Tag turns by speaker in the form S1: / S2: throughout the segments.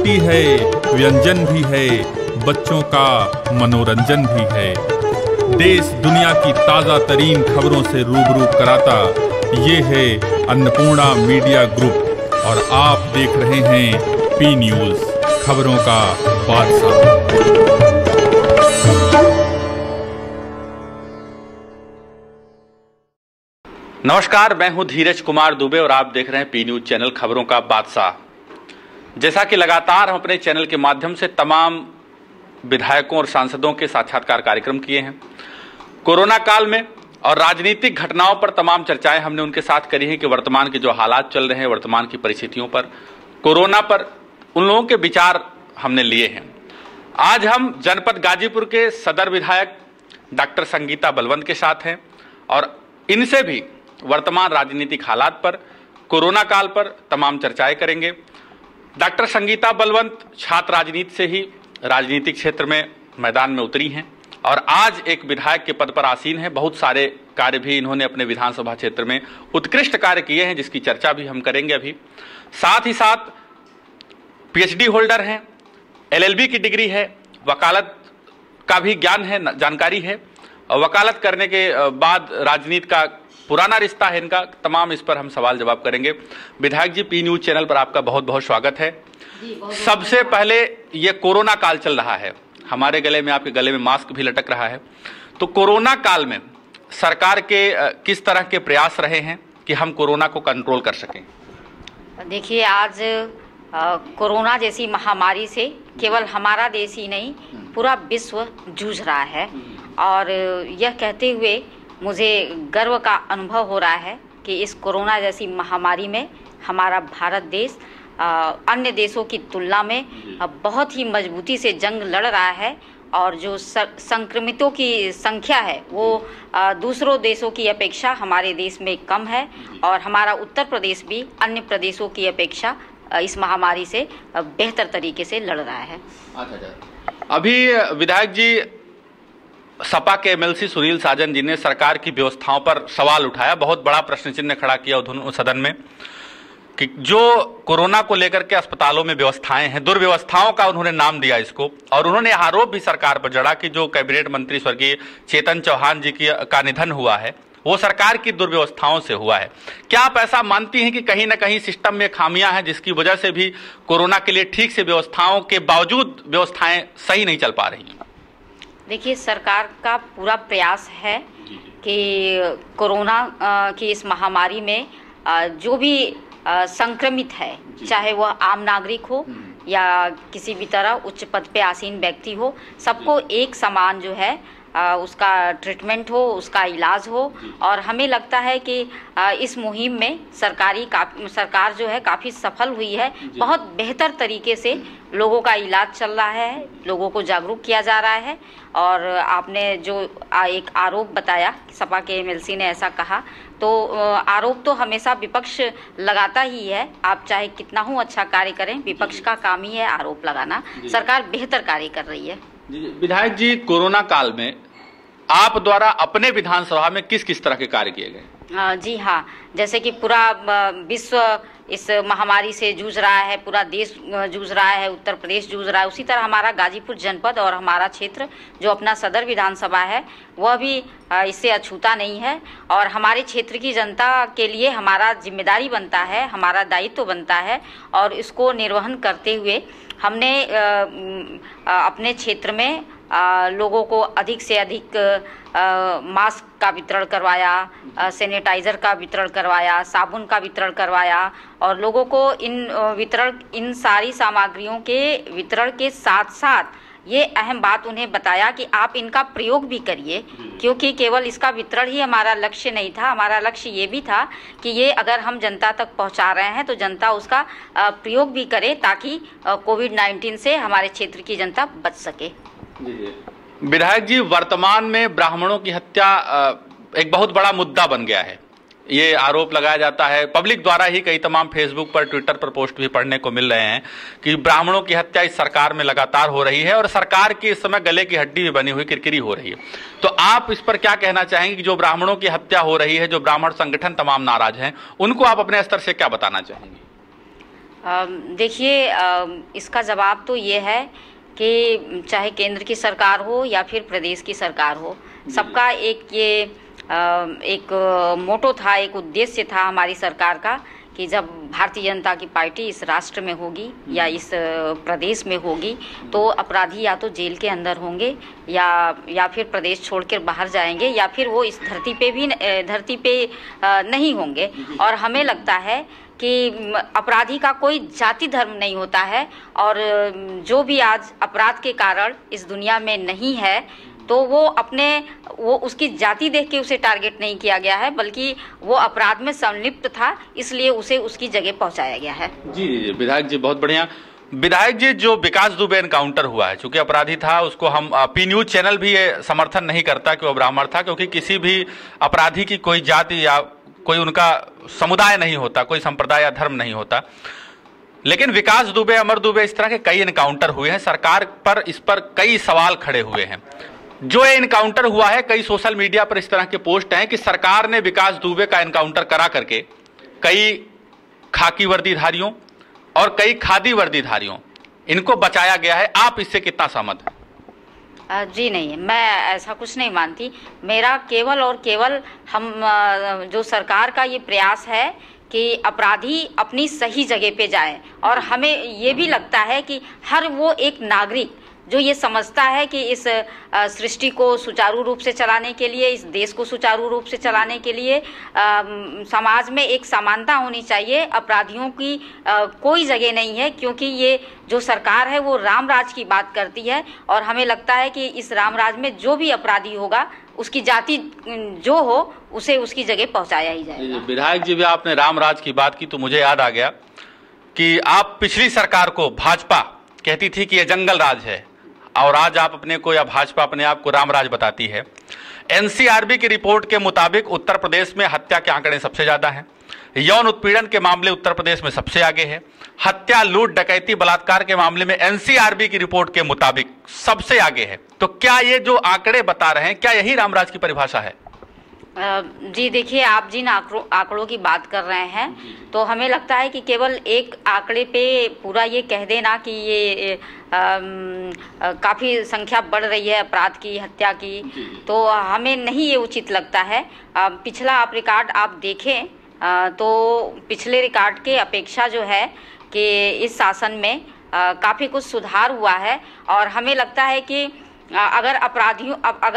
S1: रोटी है, व्यंजन भी है, बच्चों का मनोरंजन भी है। देश दुनिया की ताज़ा तरीन खबरों से रूबरू कराता ये है अन्नपूर्णा मीडिया ग्रुप और आप देख रहे हैं पी न्यूज़, खबरों का बादशाह।
S2: नमस्कार, मैं हूं धीरज कुमार दुबे और आप देख रहे हैं पी न्यूज़ चैनल खबरों का बादशाह। जैसा कि लगातार हम अपने चैनल के माध्यम से तमाम विधायकों और सांसदों के साक्षात्कार कार्यक्रम किए हैं। कोरोना काल में और राजनीतिक घटनाओं पर तमाम चर्चाएं हमने उनके साथ करी हैं कि वर्तमान के जो हालात चल रहे हैं, वर्तमान की परिस्थितियों पर, कोरोना पर उन लोगों के विचार हमने लिए हैं। आज हम जनपद गाजीपुर के सदर विधायक डॉक्टर संगीता बलवंत के साथ हैं और इनसे भी वर्तमान राजनीतिक हालात पर, कोरोना काल पर तमाम चर्चाएं करेंगे। डॉक्टर संगीता बलवंत छात्र राजनीति से ही राजनीतिक क्षेत्र में मैदान में उतरी हैं और आज एक विधायक के पद पर आसीन हैं। बहुत सारे कार्य भी इन्होंने अपने विधानसभा क्षेत्र में उत्कृष्ट कार्य किए हैं, जिसकी चर्चा भी हम करेंगे अभी। साथ ही साथ पीएचडी होल्डर हैं, एलएलबी की डिग्री है, वकालत का भी ज्ञान है, जानकारी है और वकालत करने के बाद राजनीति का पुराना रिश्ता है इनका। तमाम इस पर हम सवाल जवाब करेंगे। विधायक जी, पी न्यूज़ चैनल पर आपका बहुत बहुत स्वागत है। सबसे पहले ये कोरोना काल चल रहा है, हमारे गले में, आपके गले में मास्क भी लटक रहा है, तो कोरोना काल में सरकार के किस तरह के प्रयास रहे हैं कि हम कोरोना को कंट्रोल कर सकें?
S3: देखिए, आज कोरोना जैसी महामारी से केवल हमारा देश ही नहीं, पूरा विश्व जूझ रहा है और यह कहते हुए मुझे गर्व का अनुभव हो रहा है कि इस कोरोना जैसी महामारी में हमारा भारत देश अन्य देशों की तुलना में बहुत ही मजबूती से जंग लड़ रहा है और जो संक्रमितों की संख्या है वो दूसरों देशों की अपेक्षा हमारे देश में कम है और हमारा उत्तर प्रदेश भी अन्य प्रदेशों की अपेक्षा इस महामारी से बेहतर तरीके से लड़ रहा है।
S2: अभी विधायक जी, सपा के एमएलसी सुनील साजन जी ने सरकार की व्यवस्थाओं पर सवाल उठाया, बहुत बड़ा प्रश्न चिन्ह खड़ा किया उन्होंने सदन में कि जो कोरोना को लेकर के अस्पतालों में व्यवस्थाएं हैं, दुर्व्यवस्थाओं का उन्होंने नाम दिया इसको, और उन्होंने आरोप भी सरकार पर जड़ा कि जो कैबिनेट मंत्री स्वर्गीय चेतन चौहान जी का निधन हुआ है वो सरकार की दुर्व्यवस्थाओं से हुआ है। क्या आप ऐसा मानती हैं कि कहीं ना कहीं सिस्टम में खामियां हैं जिसकी वजह से भी कोरोना के लिए ठीक से व्यवस्थाओं के बावजूद व्यवस्थाएं सही नहीं चल पा रही हैं?
S3: देखिए, सरकार का पूरा प्रयास है कि कोरोना की इस महामारी में जो भी संक्रमित है, चाहे वह आम नागरिक हो या किसी भी तरह उच्च पद पे आसीन व्यक्ति हो, सबको एक समान जो है उसका ट्रीटमेंट हो, उसका इलाज हो। और हमें लगता है कि इस मुहिम में सरकार जो है काफ़ी सफल हुई है। बहुत बेहतर तरीके से लोगों का इलाज चल रहा है, लोगों को जागरूक किया जा रहा है। और आपने जो एक आरोप बताया, सपा के एमएलसी ने ऐसा कहा, तो आरोप तो हमेशा विपक्ष लगाता ही है। आप चाहे कितना हो अच्छा कार्य करें, विपक्ष का काम ही है आरोप लगाना। सरकार बेहतर कार्य कर रही है।
S2: विधायक जी, कोरोना काल में आप द्वारा अपने विधानसभा में किस किस तरह के कार्य किए गए?
S3: जी हाँ, जैसे कि पूरा विश्व इस महामारी से जूझ रहा है, पूरा देश जूझ रहा है, उत्तर प्रदेश जूझ रहा है, उसी तरह हमारा गाजीपुर जनपद और हमारा क्षेत्र जो अपना सदर विधानसभा है वह भी इससे अछूता नहीं है। और हमारे क्षेत्र की जनता के लिए हमारा जिम्मेदारी बनता है, हमारा दायित्व बनता है और इसको निर्वहन करते हुए हमने अपने क्षेत्र में लोगों को अधिक से अधिक मास्क का वितरण करवाया, सैनिटाइज़र का वितरण करवाया, साबुन का वितरण करवाया और लोगों को इन सारी सामग्रियों के वितरण के साथ साथ ये अहम बात उन्हें बताया कि आप इनका प्रयोग भी करिए, क्योंकि केवल इसका वितरण ही हमारा लक्ष्य नहीं था। हमारा लक्ष्य ये भी था कि ये अगर हम जनता तक पहुंचा रहे हैं तो जनता उसका प्रयोग भी करे ताकि कोविड-19 से हमारे क्षेत्र की जनता बच सके।
S2: विधायक जी, वर्तमान में ब्राह्मणों की हत्या एक बहुत बड़ा मुद्दा बन गया है। ये आरोप लगाया जाता है पब्लिक द्वारा ही, कई तमाम फेसबुक पर, ट्विटर पर पोस्ट भी पढ़ने को मिल रहे हैं कि ब्राह्मणों की हत्या इस सरकार में लगातार हो रही है और सरकार की इस समय गले की हड्डी भी बनी हुई, किरकिरी हो रही है। तो आप इस पर क्या कहना चाहेंगे कि जो ब्राह्मणों की हत्या हो रही है, जो ब्राह्मण संगठन तमाम नाराज हैं, उनको आप अपने स्तर से क्या बताना चाहेंगे?
S3: देखिए, इसका जवाब तो ये है कि चाहे केंद्र की सरकार हो या फिर प्रदेश की सरकार हो, सबका एक मोटो था, एक उद्देश्य था हमारी सरकार का कि जब भारतीय जनता की पार्टी इस राष्ट्र में होगी या इस प्रदेश में होगी तो अपराधी या तो जेल के अंदर होंगे या फिर प्रदेश छोड़कर बाहर जाएंगे या फिर वो इस धरती पे नहीं होंगे। और हमें लगता है कि अपराधी का कोई जाति धर्म नहीं होता है, और जो भी आज अपराध के कारण इस दुनिया में नहीं है तो वो उसकी जाति देख के उसे टारगेट नहीं किया गया है, बल्कि वो अपराध में संलिप्त था, इसलिए उसे उसकी जगह पहुंचाया गया है।
S2: जी विधायक जी, बहुत बढ़िया। विधायक जी, जो विकास दुबे एनकाउंटर हुआ है, चूंकि अपराधी था, उसको हम पी न्यूज चैनल भी समर्थन नहीं करता कि वो ब्राह्मण था, क्योंकि किसी भी अपराधी की कोई जाति या कोई उनका समुदाय नहीं होता, कोई संप्रदाय या धर्म नहीं होता। लेकिन विकास दुबे, अमर दुबे, इस तरह के कई एनकाउंटर हुए हैं, सरकार पर इस पर कई सवाल खड़े हुए हैं। जो ये एनकाउंटर हुआ है, कई सोशल मीडिया पर इस तरह के पोस्ट हैं कि सरकार ने विकास दुबे का एनकाउंटर करा करके कई खाकी वर्दीधारियों और कई खादी वर्दीधारियों इनको बचाया गया है। आप इससे कितना सहमत हैं?
S3: जी नहीं, मैं ऐसा कुछ नहीं मानती। मेरा केवल और केवल जो सरकार का ये प्रयास है कि अपराधी अपनी सही जगह पे जाए, और हमें ये भी लगता है कि हर वो एक नागरिक जो ये समझता है कि इस सृष्टि को सुचारू रूप से चलाने के लिए, इस देश को सुचारू रूप से चलाने के लिए समाज में एक समानता होनी चाहिए, अपराधियों की कोई जगह नहीं है, क्योंकि ये जो सरकार है वो राम राज की बात करती है, और हमें लगता है कि इस राम राज में जो भी अपराधी होगा उसकी जाति जो हो उसे उसकी जगह पहुंचाया ही जाएगा।
S2: विधायक जी, भी आपने राम राज की बात की तो मुझे याद आ गया कि आप पिछली सरकार को भाजपा कहती थी कि यह जंगल राज है, और आज आप अपने को या भाजपा अपने आप को रामराज बताती है। एनसीआरबी की रिपोर्ट के मुताबिक उत्तर प्रदेश में हत्या के आंकड़े सबसे ज्यादा हैं, यौन उत्पीड़न के मामले उत्तर प्रदेश में सबसे आगे है, हत्या, लूट, डकैती, बलात्कार के मामले में एनसीआरबी की रिपोर्ट के मुताबिक सबसे आगे है। तो क्या ये जो आंकड़े बता रहे हैं, क्या यही रामराज की परिभाषा है?
S3: जी देखिए, आप जिन आंकड़ों की बात कर रहे हैं तो हमें लगता है कि केवल एक आंकड़े पे पूरा ये कह देना कि ये काफ़ी संख्या बढ़ रही है अपराध की, हत्या की, तो हमें नहीं ये उचित लगता है। पिछला आप रिकॉर्ड आप देखें तो पिछले रिकॉर्ड के अपेक्षा जो है कि इस शासन में काफ़ी कुछ सुधार हुआ है, और हमें लगता है कि अगर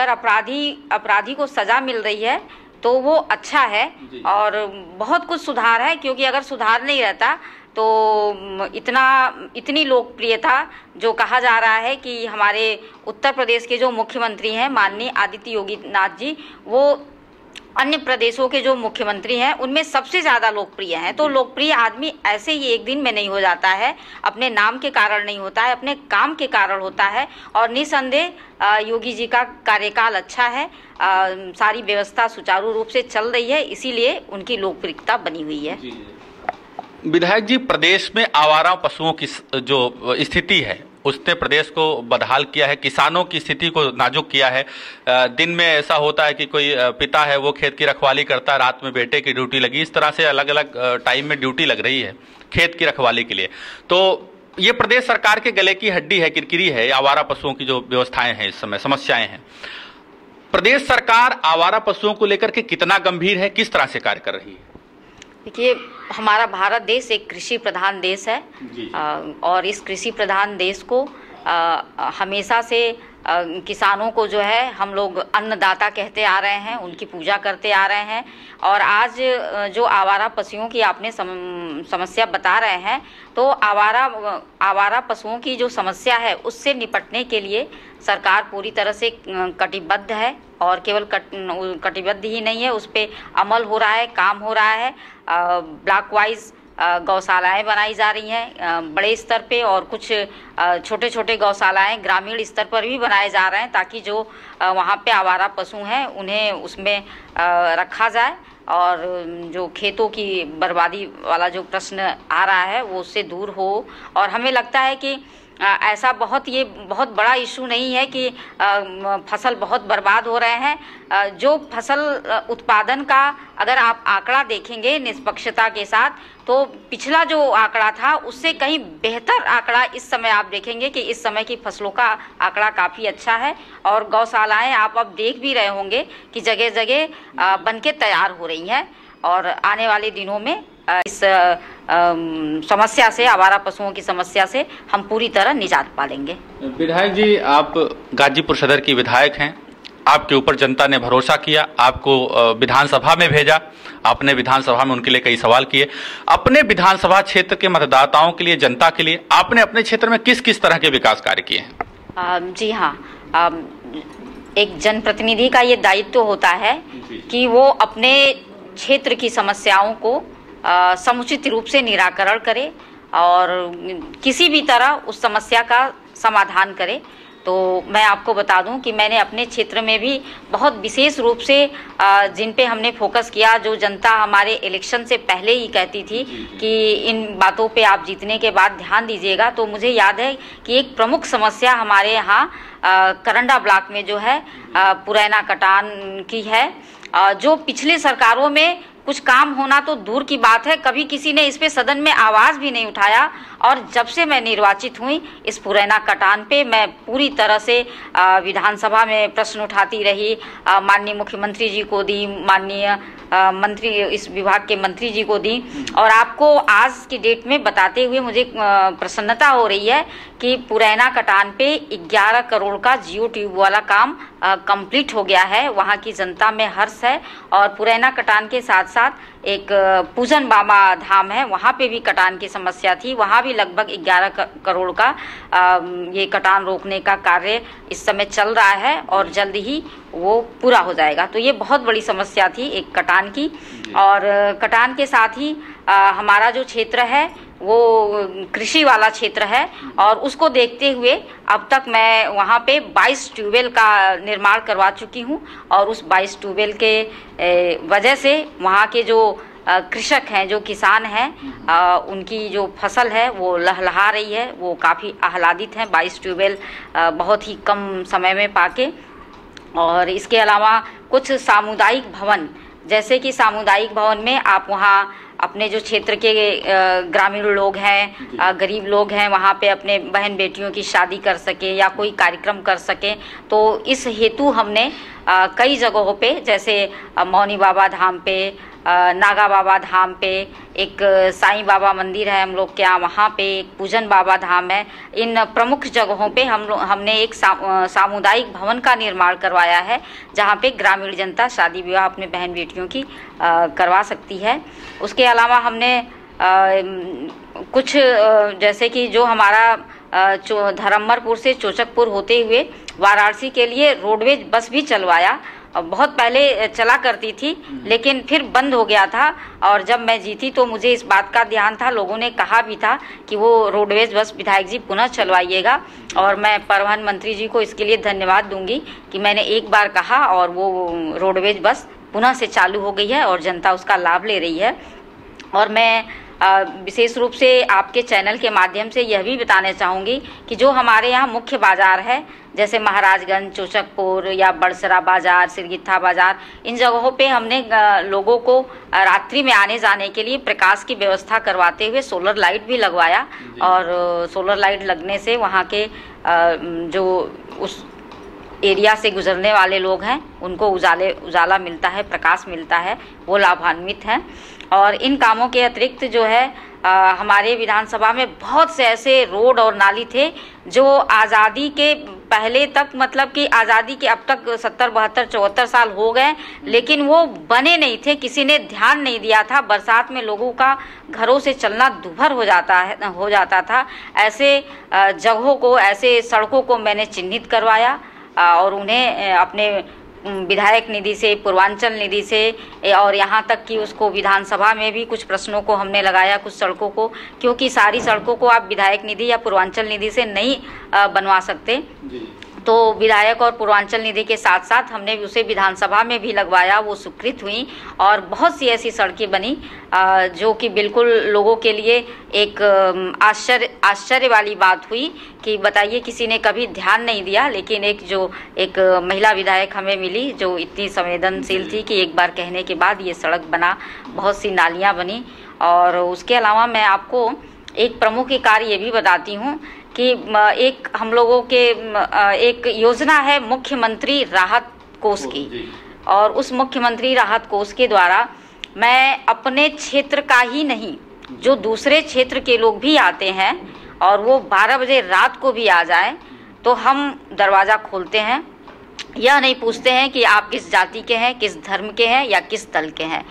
S3: अपराधी को सजा मिल रही है तो वो अच्छा है, और बहुत कुछ सुधार है, क्योंकि अगर सुधार नहीं रहता तो इतनी लोकप्रियता जो कहा जा रहा है कि हमारे उत्तर प्रदेश के जो मुख्यमंत्री हैं माननीय आदित्य योगी नाथ जी, वो अन्य प्रदेशों के जो मुख्यमंत्री हैं उनमें सबसे ज़्यादा लोकप्रिय हैं। तो लोकप्रिय आदमी ऐसे ही एक दिन में नहीं हो जाता है, अपने नाम के कारण नहीं होता है, अपने काम के कारण होता है, और निसंदेह योगी जी का कार्यकाल अच्छा है, सारी व्यवस्था सुचारू रूप से चल रही है, इसीलिए उनकी लोकप्रियता बनी हुई है।
S2: विधायक जी, प्रदेश में आवारा पशुओं की जो स्थिति है उसने प्रदेश को बदहाल किया है, किसानों की स्थिति को नाजुक किया है। दिन में ऐसा होता है कि कोई पिता है वो खेत की रखवाली करता है, रात में बेटे की ड्यूटी लगी, इस तरह से अलग अलग टाइम में ड्यूटी लग रही है खेत की रखवाली के लिए। तो ये प्रदेश सरकार के गले की हड्डी है, किरकिरी है, आवारा पशुओं की जो व्यवस्थाएं हैं, इस समय समस्याएं हैं। प्रदेश सरकार आवारा पशुओं को लेकर के कितना गंभीर है, किस तरह से कार्य कर रही है?
S3: देखिए, हमारा भारत देश एक कृषि प्रधान देश है, और इस कृषि प्रधान देश को हमेशा से किसानों को जो है हम लोग अन्नदाता कहते आ रहे हैं, उनकी पूजा करते आ रहे हैं। और आज जो आवारा पशुओं की आपने समस्या बता रहे हैं, तो आवारा पशुओं की जो समस्या है उससे निपटने के लिए सरकार पूरी तरह से कटिबद्ध है, और केवल कटिबद्ध ही नहीं है, उस पर अमल हो रहा है, काम हो रहा है। ब्लॉक वाइज गौशालाएं बनाई जा रही हैं बड़े स्तर पे, और कुछ छोटे छोटे गौशालाएं ग्रामीण स्तर पर भी बनाए जा रहे हैं, ताकि जो वहाँ पे आवारा पशु हैं उन्हें उसमें रखा जाए, और जो खेतों की बर्बादी वाला जो प्रश्न आ रहा है वो उससे दूर हो। और हमें लगता है कि ऐसा ये बहुत बड़ा इशू नहीं है कि फसल बहुत बर्बाद हो रहे हैं। जो फसल उत्पादन का अगर आप आंकड़ा देखेंगे निष्पक्षता के साथ, तो पिछला जो आंकड़ा था उससे कहीं बेहतर आंकड़ा इस समय आप देखेंगे कि इस समय की फसलों का आंकड़ा काफ़ी अच्छा है। और गौशालाएं आप अब देख भी रहे होंगे कि जगह जगह बनके तैयार हो रही हैं और आने वाले दिनों में इस समस्या से, आवारा पशुओं की समस्या से हम पूरी तरह निजात पालेंगे।
S2: विधायक जी, आप गाजीपुर सदर की विधायक हैं, आपके ऊपर जनता ने भरोसा किया, आपको विधानसभा में भेजा, आपने विधानसभा में उनके लिए कई सवाल किए। अपने विधानसभा क्षेत्र के मतदाताओं के लिए, जनता के लिए आपने अपने क्षेत्र में किस किस तरह के विकास कार्य किए हैं?
S3: जी हाँ, एक जनप्रतिनिधि का ये दायित्व होता है कि वो अपने क्षेत्र की समस्याओं को समुचित रूप से निराकरण करे और किसी भी तरह उस समस्या का समाधान करे। तो मैं आपको बता दूं कि मैंने अपने क्षेत्र में भी बहुत विशेष रूप से जिन पे हमने फोकस किया, जो जनता हमारे इलेक्शन से पहले ही कहती थी कि इन बातों पे आप जीतने के बाद ध्यान दीजिएगा, तो मुझे याद है कि एक प्रमुख समस्या हमारे यहाँ करंडा ब्लॉक में जो है पुरैना कटान की है, जो पिछले सरकारों में कुछ काम होना तो दूर की बात है, कभी किसी ने इस पे सदन में आवाज़ भी नहीं उठाया। और जब से मैं निर्वाचित हुई, इस पुरैना कटान पे मैं पूरी तरह से विधानसभा में प्रश्न उठाती रही, माननीय मुख्यमंत्री जी को दी, माननीय मंत्री, इस विभाग के मंत्री जी को दी। और आपको आज की डेट में बताते हुए मुझे प्रसन्नता हो रही है कि पुरैना कटान पे 11 करोड़ का जियो ट्यूब वाला काम कंप्लीट हो गया है। वहाँ की जनता में हर्ष है। और पुरैना कटान के साथ साथ एक पूजन बाबा धाम है, वहाँ पे भी कटान की समस्या थी, वहाँ भी लगभग 11 करोड़ का ये कटान रोकने का कार्य इस समय चल रहा है और जल्द ही वो पूरा हो जाएगा। तो ये बहुत बड़ी समस्या थी एक कटान की। और कटान के साथ ही हमारा जो क्षेत्र है वो कृषि वाला क्षेत्र है और उसको देखते हुए अब तक मैं वहाँ पे 22 ट्यूबवेल का निर्माण करवा चुकी हूँ। और उस 22 ट्यूबवेल के वजह से वहाँ के जो कृषक हैं, जो किसान हैं, उनकी जो फसल है वो लहलहा रही है, वो काफ़ी आह्लादित हैं 22 ट्यूबवेल बहुत ही कम समय में पाके। और इसके अलावा कुछ सामुदायिक भवन, जैसे कि सामुदायिक भवन में आप वहाँ अपने जो क्षेत्र के ग्रामीण लोग हैं, गरीब लोग हैं, वहाँ पे अपने बहन बेटियों की शादी कर सके या कोई कार्यक्रम कर सके, तो इस हेतु हमने कई जगहों पे, जैसे मौनी बाबा धाम पे, नागा बाबा धाम पे, एक साईं बाबा मंदिर है हम लोग के यहाँ, वहाँ पे एक पूजन बाबा धाम है, इन प्रमुख जगहों पे हमने एक सामुदायिक भवन का निर्माण करवाया है, जहाँ पे ग्रामीण जनता शादी विवाह अपने बहन बेटियों की करवा सकती है। उसके अलावा हमने कुछ जैसे कि जो हमारा धर्मपुर से चोचकपुर होते हुए वाराणसी के लिए रोडवेज बस भी चलवाया। बहुत पहले चला करती थी लेकिन फिर बंद हो गया था, और जब मैं जीती तो मुझे इस बात का ध्यान था, लोगों ने कहा भी था कि वो रोडवेज बस विधायक जी पुनः चलवाइएगा। और मैं परिवहन मंत्री जी को इसके लिए धन्यवाद दूंगी कि मैंने एक बार कहा और वो रोडवेज बस पुनः से चालू हो गई है और जनता उसका लाभ ले रही है। और मैं विशेष रूप से आपके चैनल के माध्यम से यह भी बताना चाहूँगी कि जो हमारे यहाँ मुख्य बाज़ार है, जैसे महाराजगंज, चोचकपुर या बड़सरा बाज़ार, सिरगित्था बाज़ार, इन जगहों पे हमने लोगों को रात्रि में आने जाने के लिए प्रकाश की व्यवस्था करवाते हुए सोलर लाइट भी लगवाया। और सोलर लाइट लगने से वहाँ के जो उस एरिया से गुजरने वाले लोग हैं उनको उजाला मिलता है, प्रकाश मिलता है, वो लाभान्वित हैं। और इन कामों के अतिरिक्त जो है हमारे विधानसभा में बहुत से ऐसे रोड और नाली थे जो आज़ादी के पहले तक, मतलब कि आज़ादी के अब तक 70, 72, 74 साल हो गए, लेकिन वो बने नहीं थे, किसी ने ध्यान नहीं दिया था। बरसात में लोगों का घरों से चलना दुभर हो जाता था। ऐसे जगहों को, ऐसे सड़कों को मैंने चिन्हित करवाया और उन्हें अपने विधायक निधि से, पूर्वांचल निधि से, और यहाँ तक कि उसको विधानसभा में भी कुछ प्रश्नों को हमने लगाया, कुछ सड़कों को, क्योंकि सारी सड़कों को आप विधायक निधि या पूर्वांचल निधि से नहीं बनवा सकते। तो विधायक और पूर्वांचल निधि के साथ साथ हमने उसे विधानसभा में भी लगवाया, वो स्वीकृत हुई और बहुत सी ऐसी सड़कें बनी जो कि बिल्कुल लोगों के लिए एक आश्चर्य वाली बात हुई कि बताइए किसी ने कभी ध्यान नहीं दिया, लेकिन एक महिला विधायक हमें मिली जो इतनी संवेदनशील थी कि एक बार कहने के बाद ये सड़क बना, बहुत सी नालियाँ बनी। और उसके अलावा मैं आपको एक प्रमुख कार्य ये भी बताती हूँ कि एक हम लोगों के एक योजना है मुख्यमंत्री राहत कोष की, और उस मुख्यमंत्री राहत कोष के द्वारा मैं अपने क्षेत्र का ही नहीं, जो दूसरे क्षेत्र के लोग भी आते हैं और वो 12 बजे रात को भी आ जाए तो हम दरवाज़ा खोलते हैं। यह नहीं पूछते हैं कि आप किस जाति के हैं, किस धर्म के हैं या किस दल के हैं।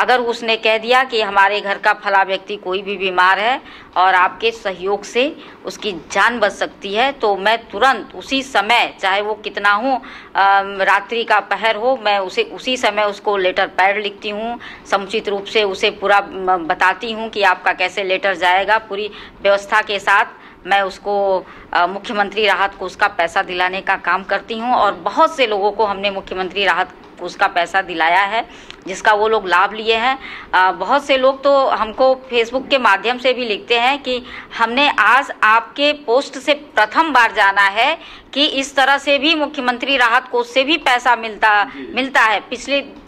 S3: अगर उसने कह दिया कि हमारे घर का फला व्यक्ति कोई भी बीमार है और आपके सहयोग से उसकी जान बच सकती है, तो मैं तुरंत उसी समय, चाहे वो कितना हो, रात्रि का पहर हो, मैं उसी समय उसको लेटर पैड लिखती हूँ, समुचित रूप से उसे पूरा बताती हूँ कि आपका कैसे लेटर जाएगा, पूरी व्यवस्था के साथ मैं उसको मुख्यमंत्री राहत कोष का पैसा दिलाने का काम करती हूँ। और बहुत से लोगों को हमने मुख्यमंत्री राहत कोष का पैसा दिलाया है जिसका वो लोग लाभ लिए हैं। बहुत से लोग तो हमको फेसबुक के माध्यम से भी लिखते हैं कि हमने आज आपके पोस्ट से प्रथम बार जाना है कि इस तरह से भी मुख्यमंत्री राहत कोष से भी पैसा मिलता है।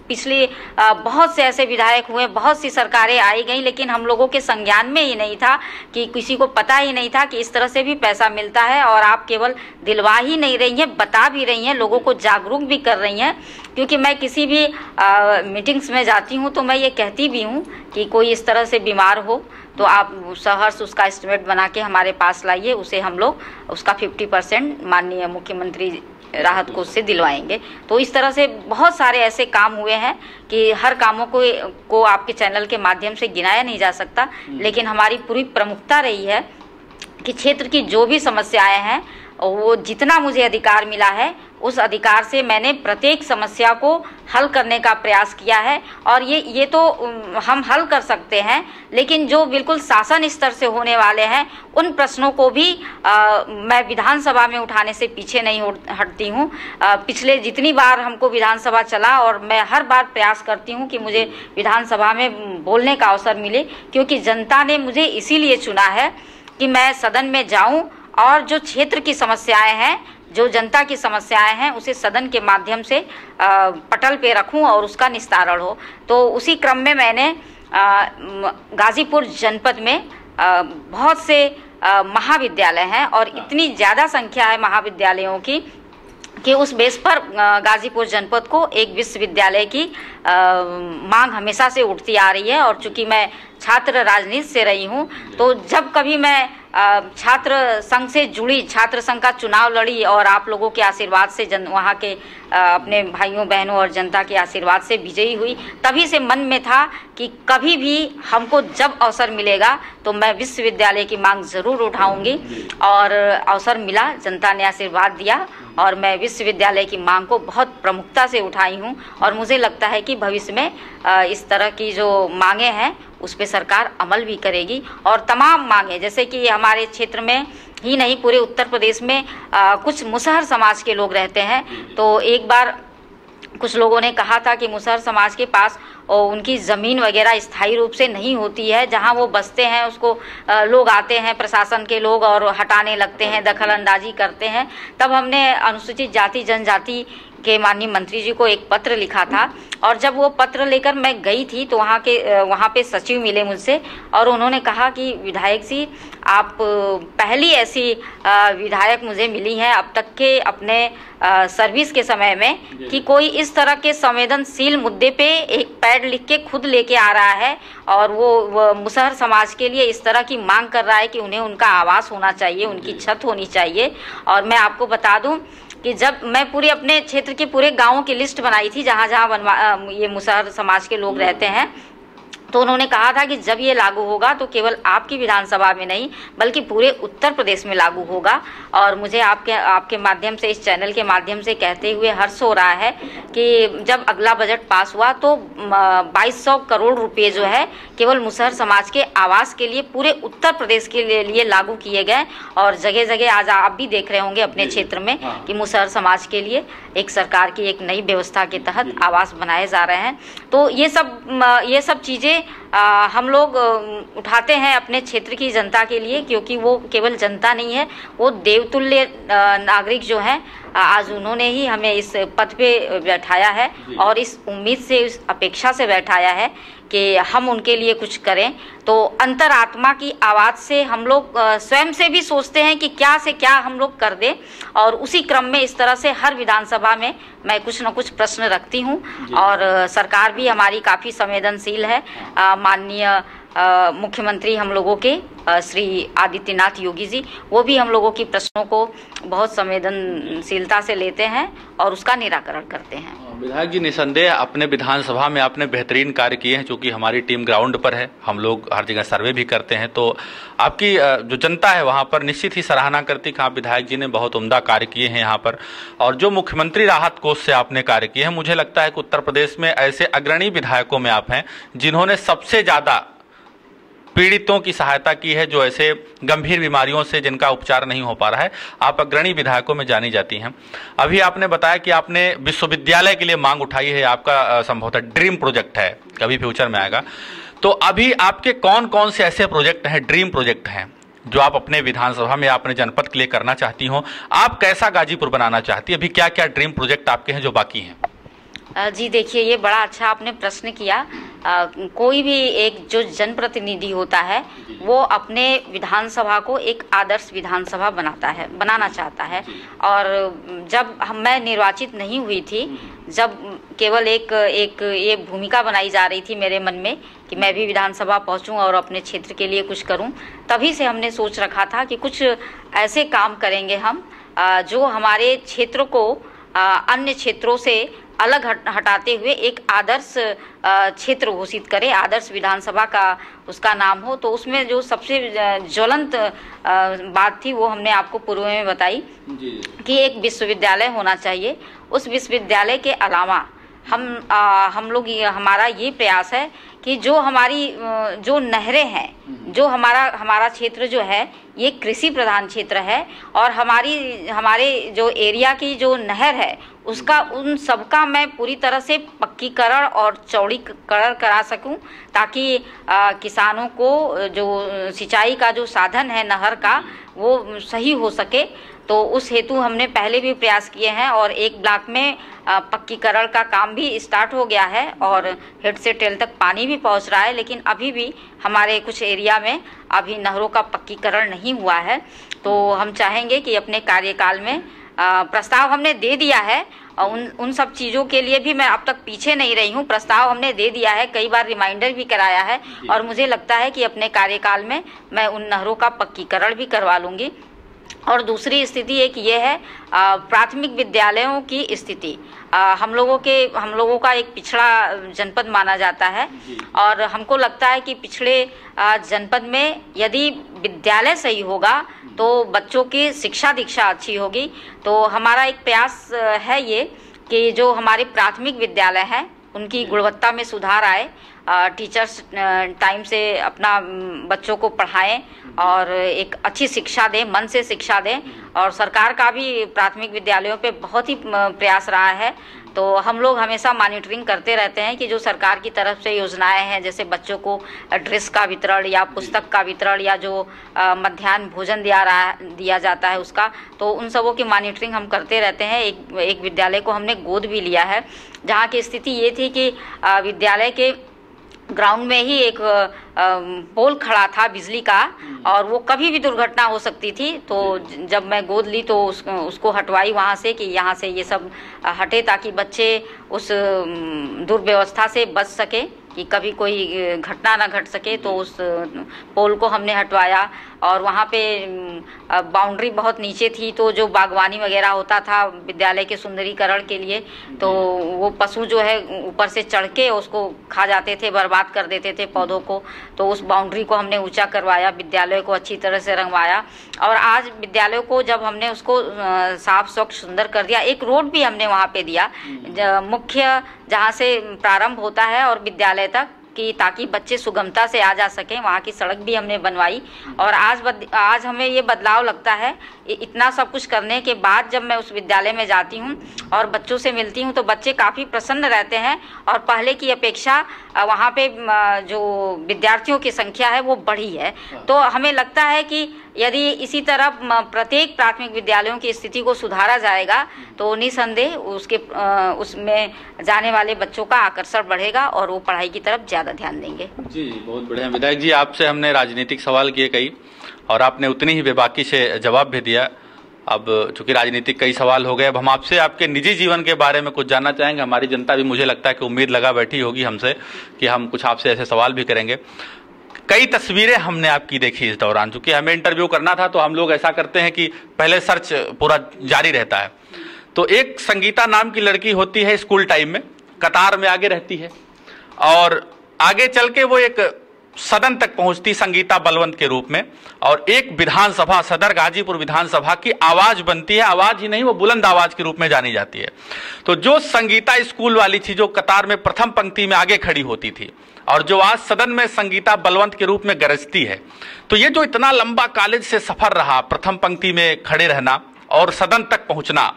S3: पिछले बहुत से ऐसे विधायक हुए, बहुत सी सरकारें आई गई, लेकिन हम लोगों के संज्ञान में ही नहीं था, कि किसी को पता ही नहीं था कि इस तरह से भी पैसा मिलता है। और आप केवल दिलवा ही नहीं रही हैं, बता भी रही हैं, लोगों को जागरूक भी कर रही हैं। क्योंकि मैं किसी भी मीटिंग्स में जाती हूँ तो मैं ये कहती भी हूँ कि कोई इस तरह से बीमार हो तो आप सहर्ष उसका एस्टिमेट बना के हमारे पास लाइए, उसे हम लोग उसका 50% माननीय मुख्यमंत्री राहत कोष से दिलवाएंगे। तो इस तरह से बहुत सारे ऐसे काम हुए हैं कि हर कामों को आपके चैनल के माध्यम से गिनाया नहीं जा सकता, लेकिन हमारी पूरी प्रमुखता रही है कि क्षेत्र की जो भी समस्याएं हैं वो जितना मुझे अधिकार मिला है उस अधिकार से मैंने प्रत्येक समस्या को हल करने का प्रयास किया है। और ये तो हम हल कर सकते हैं, लेकिन जो बिल्कुल शासन स्तर से होने वाले हैं उन प्रश्नों को भी मैं विधानसभा में उठाने से पीछे नहीं हटती हूँ। पिछले जितनी बार हमको विधानसभा चला और मैं हर बार प्रयास करती हूँ कि मुझे विधानसभा में बोलने का अवसर मिले, क्योंकि जनता ने मुझे इसीलिए चुना है कि मैं सदन में जाऊँ और जो क्षेत्र की समस्याएं हैं, जो जनता की समस्याएं हैं, उसे सदन के माध्यम से पटल पे रखूं और उसका निस्तारण हो। तो उसी क्रम में मैंने गाजीपुर जनपद में बहुत से महाविद्यालय हैं और इतनी ज़्यादा संख्या है महाविद्यालयों की कि उस बेस पर गाजीपुर जनपद को एक विश्वविद्यालय की मांग हमेशा से उठती आ रही है। और चूंकि मैं छात्र राजनीति से रही हूँ, तो जब कभी मैं छात्र संघ से जुड़ी, छात्र संघ का चुनाव लड़ी और आप लोगों के आशीर्वाद से वहाँ के अपने भाइयों बहनों और जनता के आशीर्वाद से विजयी हुई, तभी से मन में था कि कभी भी हमको जब अवसर मिलेगा तो मैं विश्वविद्यालय की मांग ज़रूर उठाऊंगी। और अवसर मिला, जनता ने आशीर्वाद दिया और मैं विश्वविद्यालय की मांग को बहुत प्रमुखता से उठाई हूँ। और मुझे लगता है कि भविष्य में इस तरह की जो मांगे हैं उस पर सरकार अमल भी करेगी। और तमाम मांगे, जैसे कि हमारे क्षेत्र में ही नहीं पूरे उत्तर प्रदेश में कुछ मुसहर समाज के लोग रहते हैं, तो एक बार कुछ लोगों ने कहा था कि मुसहर समाज के पास उनकी ज़मीन वगैरह स्थायी रूप से नहीं होती है, जहां वो बसते हैं उसको लोग आते हैं, प्रशासन के लोग, और हटाने लगते हैं, दखल अंदाजी करते हैं। तब हमने अनुसूचित जाति जनजाति के माननीय मंत्री जी को एक पत्र लिखा था, और जब वो पत्र लेकर मैं गई थी तो वहाँ पे सचिव मिले मुझसे और उन्होंने कहा कि विधायक जी, आप पहली ऐसी विधायक मुझे मिली हैं अब तक के अपने सर्विस के समय में कि कोई इस तरह के संवेदनशील मुद्दे पे एक पैड लिख के खुद लेके आ रहा है और वो मुसहर समाज के लिए इस तरह की मांग कर रहा है कि उन्हें उनका आवास होना चाहिए, उनकी छत होनी चाहिए। और मैं आपको बता दूं कि जब मैं पूरे अपने क्षेत्र के पूरे गांवों की लिस्ट बनाई थी जहां जहां ये मुसहर समाज के लोग रहते हैं, तो उन्होंने कहा था कि जब ये लागू होगा तो केवल आपकी विधानसभा में नहीं बल्कि पूरे उत्तर प्रदेश में लागू होगा। और मुझे आपके माध्यम से, इस चैनल के माध्यम से कहते हुए हर्ष हो रहा है कि जब अगला बजट पास हुआ तो 2200 करोड़ रुपए जो है केवल मुसहर समाज के आवास के लिए पूरे उत्तर प्रदेश के लिए लागू किए गए। और जगह जगह आज आप भी देख रहे होंगे अपने क्षेत्र में कि मुसहर समाज के लिए एक सरकार की एक नई व्यवस्था के तहत आवास बनाए जा रहे हैं। तो ये सब चीज़ें हम लोग उठाते हैं अपने क्षेत्र की जनता के लिए, क्योंकि वो केवल जनता नहीं है, वो देवतुल्य नागरिक जो हैं। आज उन्होंने ही हमें इस पद पे बैठाया है और इस उम्मीद से, इस अपेक्षा से बैठाया है कि हम उनके लिए कुछ करें। तो अंतरात्मा की आवाज़ से हम लोग स्वयं से भी सोचते हैं कि क्या से क्या हम लोग कर दें, और उसी क्रम में इस तरह से हर विधानसभा में मैं कुछ न कुछ प्रश्न रखती हूं। और सरकार भी हमारी काफ़ी संवेदनशील है। माननीय मुख्यमंत्री हम लोगों के श्री आदित्यनाथ योगी जी, वो भी हम लोगों की प्रश्नों को बहुत संवेदनशीलता से लेते हैं और उसका निराकरण करते हैं।
S2: विधायक जी, निसंदेह अपने विधानसभा में आपने बेहतरीन कार्य किए हैं, क्योंकि हमारी टीम ग्राउंड पर है, हम लोग हर जगह सर्वे भी करते हैं, तो आपकी जो जनता है वहाँ पर निश्चित ही सराहना करती कि आप विधायक जी ने बहुत उम्दा कार्य किए हैं यहाँ पर। और जो मुख्यमंत्री राहत कोष से आपने कार्य किए हैं, मुझे लगता है कि उत्तर प्रदेश में ऐसे अग्रणी विधायकों में आप हैं जिन्होंने सबसे ज़्यादा पीड़ितों की सहायता की है, जो ऐसे गंभीर बीमारियों से जिनका उपचार नहीं हो पा रहा है। आप अग्रणी विधायकों में जानी जाती हैं। अभी आपने बताया कि आपने विश्वविद्यालय के लिए मांग उठाई है, आपका संभवतः ड्रीम प्रोजेक्ट है, कभी फ्यूचर में आएगा। तो अभी आपके कौन कौन से ऐसे प्रोजेक्ट हैं, ड्रीम प्रोजेक्ट हैं, जो आप अपने विधानसभा में, अपने जनपद के लिए करना चाहती हो? आप कैसा गाजीपुर बनाना चाहती है? अभी क्या क्या ड्रीम प्रोजेक्ट आपके हैं जो बाकी हैं?
S3: जी देखिए, ये बड़ा अच्छा आपने प्रश्न किया। कोई भी एक जो जनप्रतिनिधि होता है वो अपने विधानसभा को एक आदर्श विधानसभा बनाना चाहता है। और जब मैं निर्वाचित नहीं हुई थी, जब केवल एक ये भूमिका बनाई जा रही थी मेरे मन में कि मैं भी विधानसभा पहुंचूं और अपने क्षेत्र के लिए कुछ करूं, तभी से हमने सोच रखा था कि कुछ ऐसे काम करेंगे हम जो हमारे क्षेत्र को अन्य क्षेत्रों से अलग हटाते हुए एक आदर्श क्षेत्र घोषित करे, आदर्श विधानसभा का उसका नाम हो। तो उसमें जो सबसे ज्वलंत बात थी वो हमने आपको पूर्व में बताई कि एक विश्वविद्यालय होना चाहिए। उस विश्वविद्यालय के अलावा हम लोग हमारा ये प्रयास है कि जो हमारी जो नहरें हैं, जो हमारा क्षेत्र जो है ये कृषि प्रधान क्षेत्र है, और हमारे जो एरिया की जो नहर है उसका उन सबका मैं पूरी तरह से पक्कीकरण और चौड़ीकरण करा सकूं, ताकि किसानों को जो सिंचाई का जो साधन है नहर का वो सही हो सके। तो उस हेतु हमने पहले भी प्रयास किए हैं और एक ब्लॉक में पक्कीकरण का काम भी स्टार्ट हो गया है और हेड से टेल तक पानी भी पहुंच रहा है। लेकिन अभी भी हमारे कुछ एरिया में अभी नहरों का पक्कीकरण नहीं हुआ है। तो हम चाहेंगे कि अपने कार्यकाल में प्रस्ताव हमने दे दिया है और उन सब चीज़ों के लिए भी मैं अब तक पीछे नहीं रही हूँ। प्रस्ताव हमने दे दिया है, कई बार रिमाइंडर भी कराया है, और मुझे लगता है कि अपने कार्यकाल में मैं उन नहरों का पक्कीकरण भी करवा लूँगी। और दूसरी स्थिति एक ये है प्राथमिक विद्यालयों की स्थिति। हम लोगों का एक पिछड़ा जनपद माना जाता है, और हमको लगता है कि पिछड़े जनपद में यदि विद्यालय सही होगा तो बच्चों की शिक्षा दीक्षा अच्छी होगी। तो हमारा एक प्रयास है ये कि जो हमारे प्राथमिक विद्यालय हैं उनकी गुणवत्ता में सुधार आए, टीचर्स टाइम से अपना बच्चों को पढ़ाएं और एक अच्छी शिक्षा दें, मन से शिक्षा दें। और सरकार का भी प्राथमिक विद्यालयों पे बहुत ही प्रयास रहा है। तो हम लोग हमेशा मॉनिटरिंग करते रहते हैं कि जो सरकार की तरफ से योजनाएं हैं, जैसे बच्चों को ड्रेस का वितरण या पुस्तक का वितरण या जो मध्याह्न भोजन दिया जाता है उसका, तो उन सबों की मॉनिटरिंग हम करते रहते हैं। एक विद्यालय को हमने गोद भी लिया है, जहाँ की स्थिति ये थी कि विद्यालय के ग्राउंड में ही एक पोल खड़ा था बिजली का, और वो कभी भी दुर्घटना हो सकती थी। तो जब मैं गोद ली तो उसको हटवाई वहाँ से कि यहाँ से ये सब हटे, ताकि बच्चे उस दुर्व्यवस्था से बच सके कि कभी कोई घटना ना घट सके। तो उस पोल को हमने हटवाया। और वहाँ पे बाउंड्री बहुत नीचे थी, तो जो बागवानी वगैरह होता था विद्यालय के सुंदरीकरण के लिए, तो वो पशु जो है ऊपर से चढ़ के उसको खा जाते थे, बर्बाद कर देते थे पौधों को। तो उस बाउंड्री को हमने ऊंचा करवाया, विद्यालय को अच्छी तरह से रंगवाया, और आज विद्यालय को जब हमने उसको साफ स्वच्छ सुंदर कर दिया, एक रोड भी हमने वहाँ पे दिया मुख्य जहाँ से प्रारंभ होता है और विद्यालय तक, कि ताकि बच्चे सुगमता से आ जा सकें, वहाँ की सड़क भी हमने बनवाई। और आज हमें ये बदलाव लगता है, इतना सब कुछ करने के बाद जब मैं उस विद्यालय में जाती हूँ और बच्चों से मिलती हूँ तो बच्चे काफ़ी प्रसन्न रहते हैं, और पहले की अपेक्षा वहाँ पे जो विद्यार्थियों की संख्या है वो बढ़ी है। तो हमें लगता है कि यदि इसी तरह प्रत्येक प्राथमिक विद्यालयों की स्थिति को सुधारा जाएगा तो निसंदेह उसमें जाने वाले बच्चों का आकर्षण बढ़ेगा और वो पढ़ाई की तरफ ज़्यादा ध्यान देंगे।
S2: जी बहुत बढ़िया विधायक जी, आपसे हमने राजनीतिक सवाल किए कई और आपने उतनी ही बेबाकी से जवाब भी दिया। अब चूंकि राजनीतिक कई सवाल हो गए, अब हम आपसे आपके निजी जीवन के बारे में कुछ जानना चाहेंगे। हमारी जनता भी मुझे लगता है कि उम्मीद लगा बैठी होगी हमसे कि हम कुछ आपसे ऐसे सवाल भी करेंगे। कई तस्वीरें हमने आपकी देखी इस दौरान, चूंकि हमें इंटरव्यू करना था तो हम लोग ऐसा करते हैं कि पहले सर्च पूरा जारी रहता है। तो एक संगीता नाम की लड़की होती है, स्कूल टाइम में कतार में आगे रहती है और आगे चल के वो एक सदन तक पहुंचती संगीता बलवंत के रूप में, और एक विधानसभा सदर गाजीपुर विधानसभा की आवाज बनती है। आवाज ही नहीं, वो बुलंद आवाज के रूप में जानी जाती है। तो जो संगीता स्कूल वाली थी, जो कतार में प्रथम पंक्ति में आगे खड़ी होती थी और जो आज सदन में संगीता बलवंत के रूप में गरजती है, तो ये जो इतना लंबा कॉलेज से सफर रहा, प्रथम पंक्ति में खड़े रहना और सदन तक पहुंचना,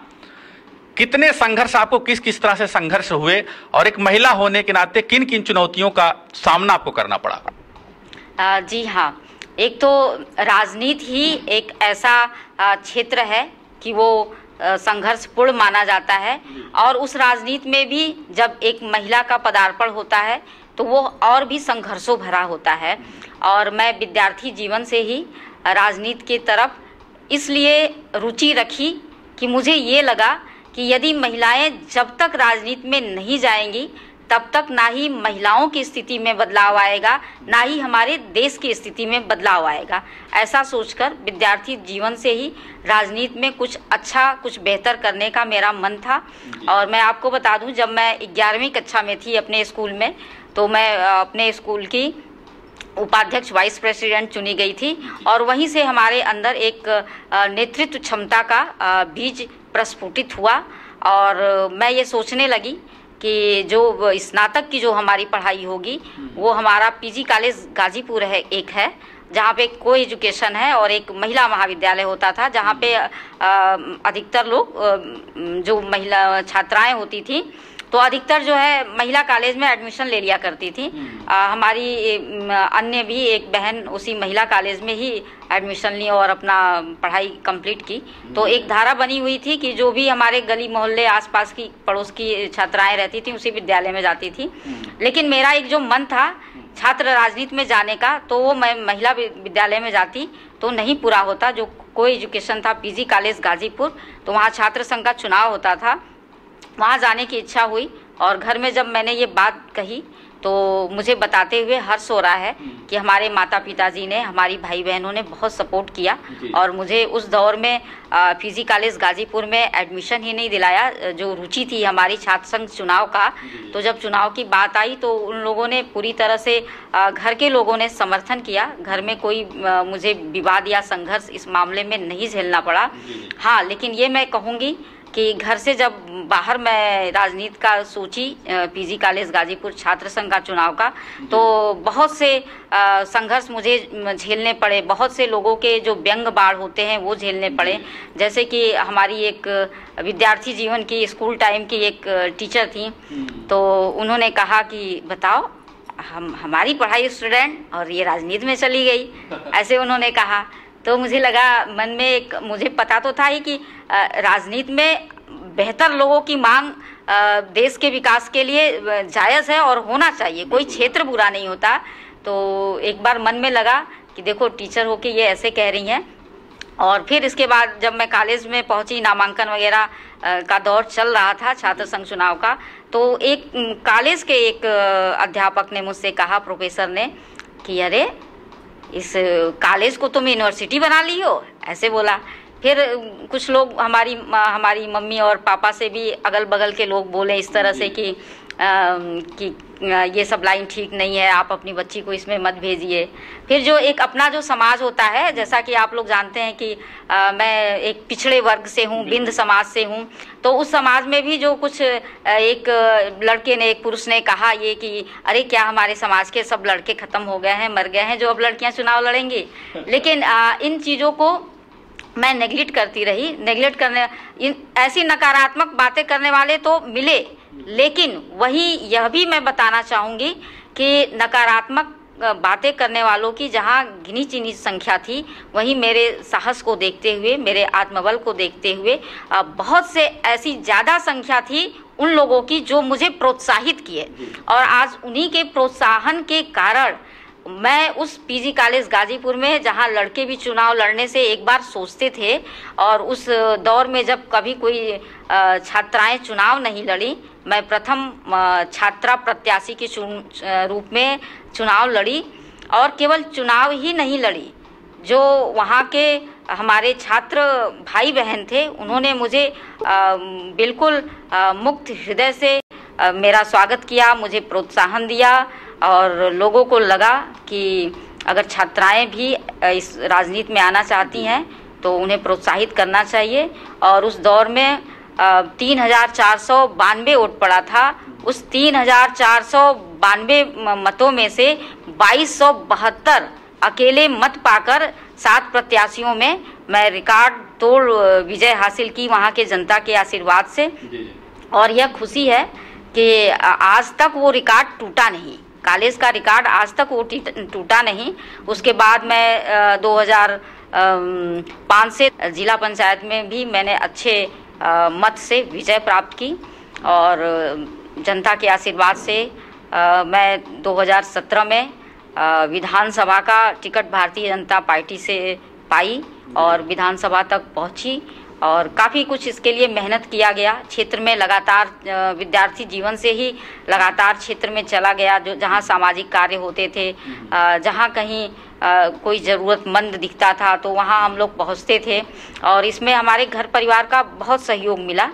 S2: कितने संघर्ष आपको किस किस तरह से संघर्ष हुए, और एक महिला होने के नाते किन किन चुनौतियों का सामना आपको करना पड़ा?
S3: जी हाँ, एक तो राजनीति ही एक ऐसा क्षेत्र है कि वो संघर्षपूर्ण माना जाता है, और उस राजनीति में भी जब एक महिला का पदार्पण होता है तो वो और भी संघर्षों भरा होता है। और मैं विद्यार्थी जीवन से ही राजनीति की तरफ इसलिए रुचि रखी कि मुझे ये लगा कि यदि महिलाएं जब तक राजनीति में नहीं जाएंगी तब तक ना ही महिलाओं की स्थिति में बदलाव आएगा, ना ही हमारे देश की स्थिति में बदलाव आएगा। ऐसा सोचकर विद्यार्थी जीवन से ही राजनीति में कुछ अच्छा, कुछ बेहतर करने का मेरा मन था। और मैं आपको बता दूं, जब मैं 11वीं कक्षा में थी अपने स्कूल में, तो मैं अपने स्कूल की उपाध्यक्ष वाइस प्रेसिडेंट चुनी गई थी, और वहीं से हमारे अंदर एक नेतृत्व क्षमता का बीज प्रस्फुटित हुआ। और मैं ये सोचने लगी कि जो स्नातक की जो हमारी पढ़ाई होगी वो हमारा पीजी कॉलेज गाजीपुर है, एक है जहाँ पे को एजुकेशन है, और एक महिला महाविद्यालय होता था जहाँ पे अधिकतर लोग जो महिला छात्राएं होती थी तो अधिकतर जो है महिला कॉलेज में एडमिशन ले लिया करती थी। हमारी अन्य भी एक बहन उसी महिला कॉलेज में ही एडमिशन ली और अपना पढ़ाई कंप्लीट की। तो एक धारा बनी हुई थी कि जो भी हमारे गली मोहल्ले आसपास की पड़ोस की छात्राएं रहती थी उसी विद्यालय में जाती थी। लेकिन मेरा एक जो मन था छात्र राजनीति में जाने का, तो वो मैं महिला विद्यालय में जाती तो नहीं पूरा होता। जो को एजुकेशन था पीजी कॉलेज गाजीपुर, तो वहाँ छात्र संघ का चुनाव होता था, वहाँ जाने की इच्छा हुई। और घर में जब मैंने ये बात कही तो मुझे बताते हुए हर्ष हो रहा है कि हमारे माता पिताजी ने, हमारी भाई बहनों ने बहुत सपोर्ट किया, और मुझे उस दौर में पीजी कॉलेज गाजीपुर में एडमिशन ही नहीं दिलाया। जो रुचि थी हमारी छात्र संघ चुनाव का, तो जब चुनाव की बात आई तो उन लोगों ने पूरी तरह से, घर के लोगों ने समर्थन किया। घर में कोई मुझे विवाद या संघर्ष इस मामले में नहीं झेलना पड़ा। हाँ, लेकिन ये मैं कहूँगी कि घर से जब बाहर मैं राजनीति का सोची, पीजी कॉलेज गाजीपुर छात्र संघ का चुनाव का, तो बहुत से संघर्ष मुझे झेलने पड़े। बहुत से लोगों के जो व्यंग बाढ़ होते हैं वो झेलने पड़े। जैसे कि हमारी एक विद्यार्थी जीवन की स्कूल टाइम की एक टीचर थी, तो उन्होंने कहा कि बताओ हमारी पढ़ाई स्टूडेंट और ये राजनीति में चली गई, ऐसे उन्होंने कहा। तो मुझे लगा मन में एक, मुझे पता तो था ही कि राजनीति में बेहतर लोगों की मांग देश के विकास के लिए जायज़ है और होना चाहिए, कोई क्षेत्र बुरा नहीं होता। तो एक बार मन में लगा कि देखो टीचर होके ये ऐसे कह रही हैं। और फिर इसके बाद जब मैं कॉलेज में पहुंची, नामांकन वगैरह का दौर चल रहा था छात्र संघ चुनाव का, तो एक कॉलेज के एक अध्यापक ने मुझसे कहा, प्रोफेसर ने, कि अरे इस कॉलेज को तुम यूनिवर्सिटी बना ली हो, ऐसे बोला। फिर कुछ लोग हमारी मम्मी और पापा से भी अगल बगल के लोग बोले इस तरह से कि ये सब लाइन ठीक नहीं है, आप अपनी बच्ची को इसमें मत भेजिए। फिर जो एक अपना जो समाज होता है, जैसा कि आप लोग जानते हैं कि मैं एक पिछड़े वर्ग से हूँ, बिंद समाज से हूँ, तो उस समाज में भी जो कुछ एक लड़के ने, एक पुरुष ने कहा ये कि अरे क्या हमारे समाज के सब लड़के खत्म हो गए हैं, मर गए हैं, जो अब लड़कियाँ चुनाव लड़ेंगी। लेकिन इन चीज़ों को मैं नेग्लेक्ट करती रही। नेग्लेक्ट करने, ऐसी नकारात्मक बातें करने वाले तो मिले, लेकिन वही यह भी मैं बताना चाहूँगी कि नकारात्मक बातें करने वालों की जहाँ गिनी चुनी संख्या थी, वहीं मेरे साहस को देखते हुए, मेरे आत्मबल को देखते हुए बहुत से ऐसी ज़्यादा संख्या थी उन लोगों की जो मुझे प्रोत्साहित किए। और आज उन्हीं के प्रोत्साहन के कारण मैं उस पीजी कॉलेज गाजीपुर में, जहां लड़के भी चुनाव लड़ने से एक बार सोचते थे, और उस दौर में जब कभी कोई छात्राएं चुनाव नहीं लड़ी, मैं प्रथम छात्रा प्रत्याशी के रूप में चुनाव लड़ी। और केवल चुनाव ही नहीं लड़ी, जो वहाँ के हमारे छात्र भाई बहन थे, उन्होंने मुझे बिल्कुल मुक्त हृदय से मेरा स्वागत किया, मुझे प्रोत्साहन दिया। और लोगों को लगा कि अगर छात्राएं भी इस राजनीति में आना चाहती हैं तो उन्हें प्रोत्साहित करना चाहिए। और उस दौर में 3492 वोट पड़ा था। उस 3492 मतों में से 2272 अकेले मत पाकर 7 प्रत्याशियों में मैं रिकॉर्ड तोड़ विजय हासिल की, वहाँ के जनता के आशीर्वाद से। और यह खुशी है कि आज तक वो रिकॉर्ड टूटा नहीं, कॉलेज का रिकॉर्ड आज तक वो टूटा नहीं। उसके बाद मैं 2005 से जिला पंचायत में भी मैंने अच्छे मत से विजय प्राप्त की, और जनता के आशीर्वाद से मैं 2017 में विधानसभा का टिकट भारतीय जनता पार्टी से पाई और विधानसभा तक पहुंची। और काफ़ी कुछ इसके लिए मेहनत किया गया। क्षेत्र में लगातार विद्यार्थी जीवन से ही लगातार क्षेत्र में चला गया, जो जहाँ सामाजिक कार्य होते थे, जहाँ कहीं कोई ज़रूरतमंद दिखता था तो वहाँ हम लोग पहुँचते थे। और इसमें हमारे घर परिवार का बहुत सहयोग मिला।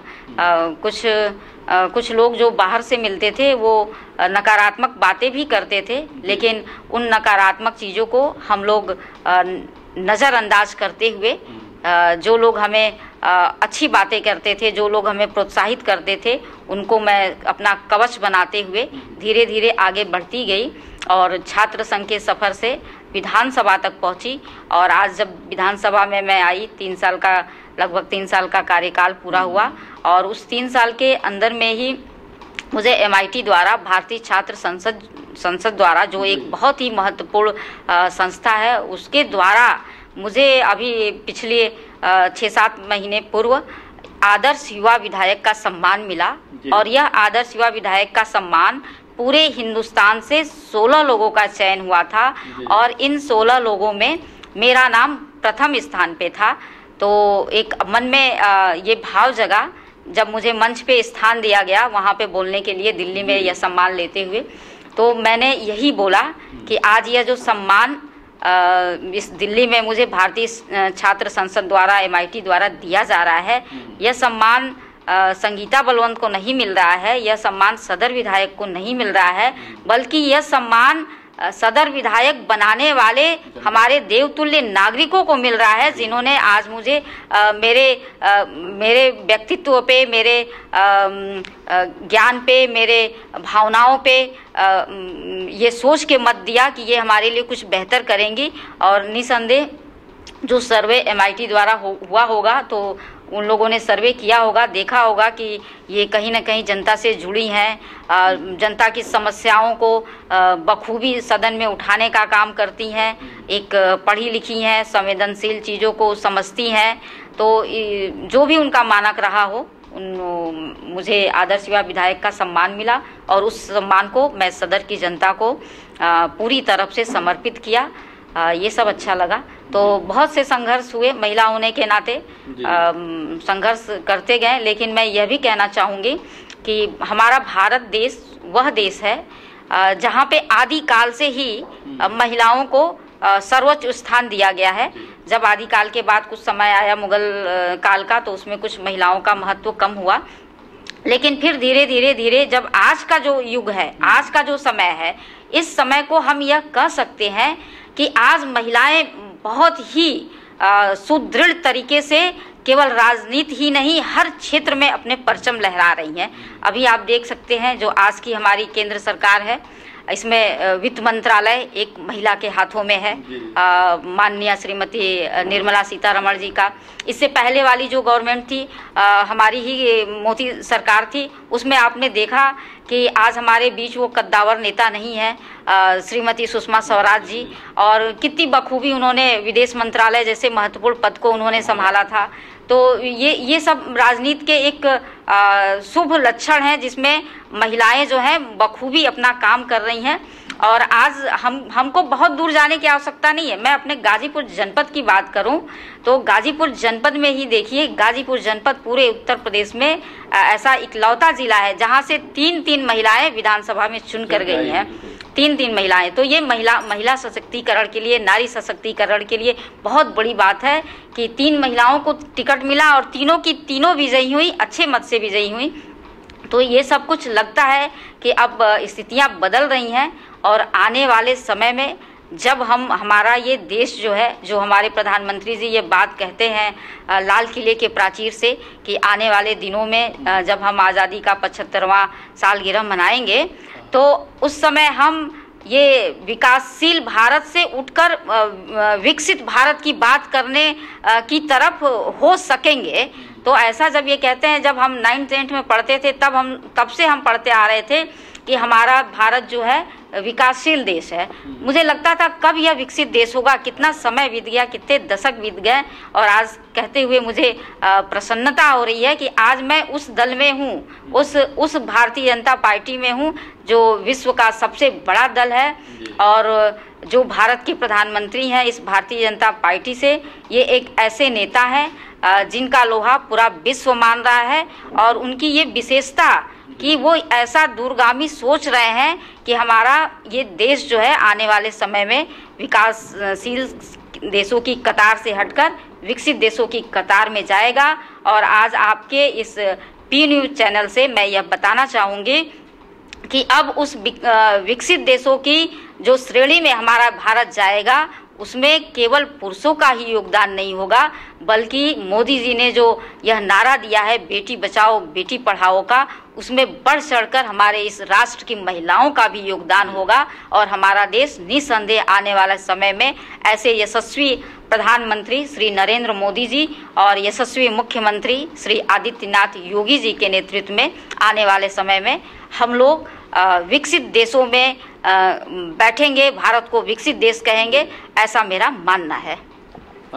S3: कुछ लोग जो बाहर से मिलते थे वो नकारात्मक बातें भी करते थे, लेकिन उन नकारात्मक चीज़ों को हम लोग नज़रअंदाज करते हुए, जो लोग हमें अच्छी बातें करते थे, जो लोग हमें प्रोत्साहित करते थे, उनको मैं अपना कवच बनाते हुए धीरे धीरे आगे बढ़ती गई और छात्र संघ के सफ़र से विधानसभा तक पहुंची। और आज जब विधानसभा में मैं आई, लगभग 3 साल का कार्यकाल पूरा हुआ, और उस 3 साल के अंदर में ही मुझे MIT द्वारा, भारतीय छात्र संसद द्वारा, जो एक बहुत ही महत्वपूर्ण संस्था है, उसके द्वारा मुझे अभी पिछले 6-7 महीने पूर्व आदर्श युवा विधायक का सम्मान मिला। और यह आदर्श युवा विधायक का सम्मान पूरे हिंदुस्तान से 16 लोगों का चयन हुआ था, और इन 16 लोगों में मेरा नाम प्रथम स्थान पे था। तो एक मन में ये भाव जगा, जब मुझे मंच पे स्थान दिया गया वहाँ पे बोलने के लिए, दिल्ली में यह सम्मान लेते हुए, तो मैंने यही बोला कि आज यह जो सम्मान इस दिल्ली में मुझे भारतीय छात्र संसद द्वारा, MIT द्वारा दिया जा रहा है, यह सम्मान संगीता बलवंत को नहीं मिल रहा है, यह सम्मान सदर विधायक को नहीं मिल रहा है, बल्कि यह सम्मान सदर विधायक बनाने वाले हमारे देवतुल्य नागरिकों को मिल रहा है, जिन्होंने आज मुझे मेरे व्यक्तित्व पे, मेरे ज्ञान पे, मेरे भावनाओं पे ये सोच के मत दिया कि ये हमारे लिए कुछ बेहतर करेंगी। और निसंदेह जो सर्वे MIT द्वारा हुआ होगा, तो उन लोगों ने सर्वे किया होगा, देखा होगा कि ये कहीं ना कहीं जनता से जुड़ी हैं, जनता की समस्याओं को बखूबी सदन में उठाने का काम करती हैं, एक पढ़ी लिखी हैं, संवेदनशील चीज़ों को समझती हैं। तो जो भी उनका मानक रहा हो, मुझे आदर्श युवा विधायक का सम्मान मिला, और उस सम्मान को मैं सदर की जनता को पूरी तरफ से समर्पित किया। ये सब अच्छा लगा। तो बहुत से संघर्ष हुए, महिला होने के नाते संघर्ष करते गए, लेकिन मैं यह भी कहना चाहूँगी कि हमारा भारत देश वह देश है जहाँ पे आदिकाल से ही महिलाओं को सर्वोच्च स्थान दिया गया है। जब आदिकाल के बाद कुछ समय आया मुगल काल का, तो उसमें कुछ महिलाओं का महत्व कम हुआ, लेकिन फिर धीरे धीरे जब आज का जो युग है, आज का जो समय है, इस समय को हम यह कह सकते हैं कि आज महिलाएं बहुत ही सुदृढ़ तरीके से केवल राजनीति ही नहीं, हर क्षेत्र में अपने परचम लहरा रही हैं। अभी आप देख सकते हैं जो आज की हमारी केंद्र सरकार है, इसमें वित्त मंत्रालय एक महिला के हाथों में है, माननीय श्रीमती निर्मला सीतारमण जी का। इससे पहले वाली जो गवर्नमेंट थी, हमारी ही मोदी सरकार थी, उसमें आपने देखा कि आज हमारे बीच वो कद्दावर नेता नहीं है, श्रीमती सुषमा स्वराज जी, और कितनी बखूबी उन्होंने विदेश मंत्रालय जैसे महत्वपूर्ण पद को उन्होंने संभाला था। तो ये सब राजनीति के एक शुभ लक्षण हैं, जिसमें महिलाएं जो हैं बखूबी अपना काम कर रही हैं। और आज हमको बहुत दूर जाने की आवश्यकता नहीं है। मैं अपने गाजीपुर जनपद की बात करूं तो गाजीपुर जनपद में ही देखिए, गाजीपुर जनपद पूरे उत्तर प्रदेश में ऐसा इकलौता जिला है जहां से तीन महिलाएं विधानसभा में चुन कर गई हैं, तीन महिलाएं। तो ये महिला सशक्तिकरण के लिए, नारी सशक्तिकरण के लिए बहुत बड़ी बात है कि 3 महिलाओं को टिकट मिला और तीनों की तीनों विजयी हुई, अच्छे मत से विजयी हुई। तो ये सब कुछ लगता है कि अब स्थितियां बदल रही हैं, और आने वाले समय में जब हमारा ये देश जो है, जो हमारे प्रधानमंत्री जी ये बात कहते हैं लाल किले के प्राचीर से कि आने वाले दिनों में जब हम आज़ादी का 75वां सालगिरह मनाएंगे, तो उस समय हम ये विकासशील भारत से उठकर विकसित भारत की बात करने की तरफ हो सकेंगे। तो ऐसा जब ये कहते हैं, जब हम 9th-10th में पढ़ते थे, तब से हम पढ़ते आ रहे थे कि हमारा भारत जो है विकासशील देश है। मुझे लगता था कब यह विकसित देश होगा, कितना समय बीत गया, कितने दशक बीत गए, और आज कहते हुए मुझे प्रसन्नता हो रही है कि आज मैं उस दल में हूँ, उस भारतीय जनता पार्टी में हूँ जो विश्व का सबसे बड़ा दल है। और जो भारत के प्रधानमंत्री हैं, इस भारतीय जनता पार्टी से ये एक ऐसे नेता हैं जिनका लोहा पूरा विश्व मान रहा है, और उनकी ये विशेषता कि वो ऐसा दूरगामी सोच रहे हैं कि हमारा ये देश जो है आने वाले समय में विकासशील देशों की कतार से हटकर विकसित देशों की कतार में जाएगा। और आज आपके इस पी न्यूज़ चैनल से मैं यह बताना चाहूँगी कि अब उस विकसित देशों की जो श्रेणी में हमारा भारत जाएगा, उसमें केवल पुरुषों का ही योगदान नहीं होगा, बल्कि मोदी जी ने जो यह नारा दिया है बेटी बचाओ बेटी पढ़ाओ का, उसमें बढ़ चढ़कर हमारे इस राष्ट्र की महिलाओं का भी योगदान होगा। और हमारा देश निसंदेह आने वाले समय में ऐसे यशस्वी प्रधानमंत्री श्री नरेंद्र मोदी जी और यशस्वी मुख्यमंत्री श्री आदित्यनाथ योगी जी के नेतृत्व में आने वाले समय में हम लोग विकसित देशों में बैठेंगे, भारत को विकसित देश कहेंगे, ऐसा मेरा मानना है।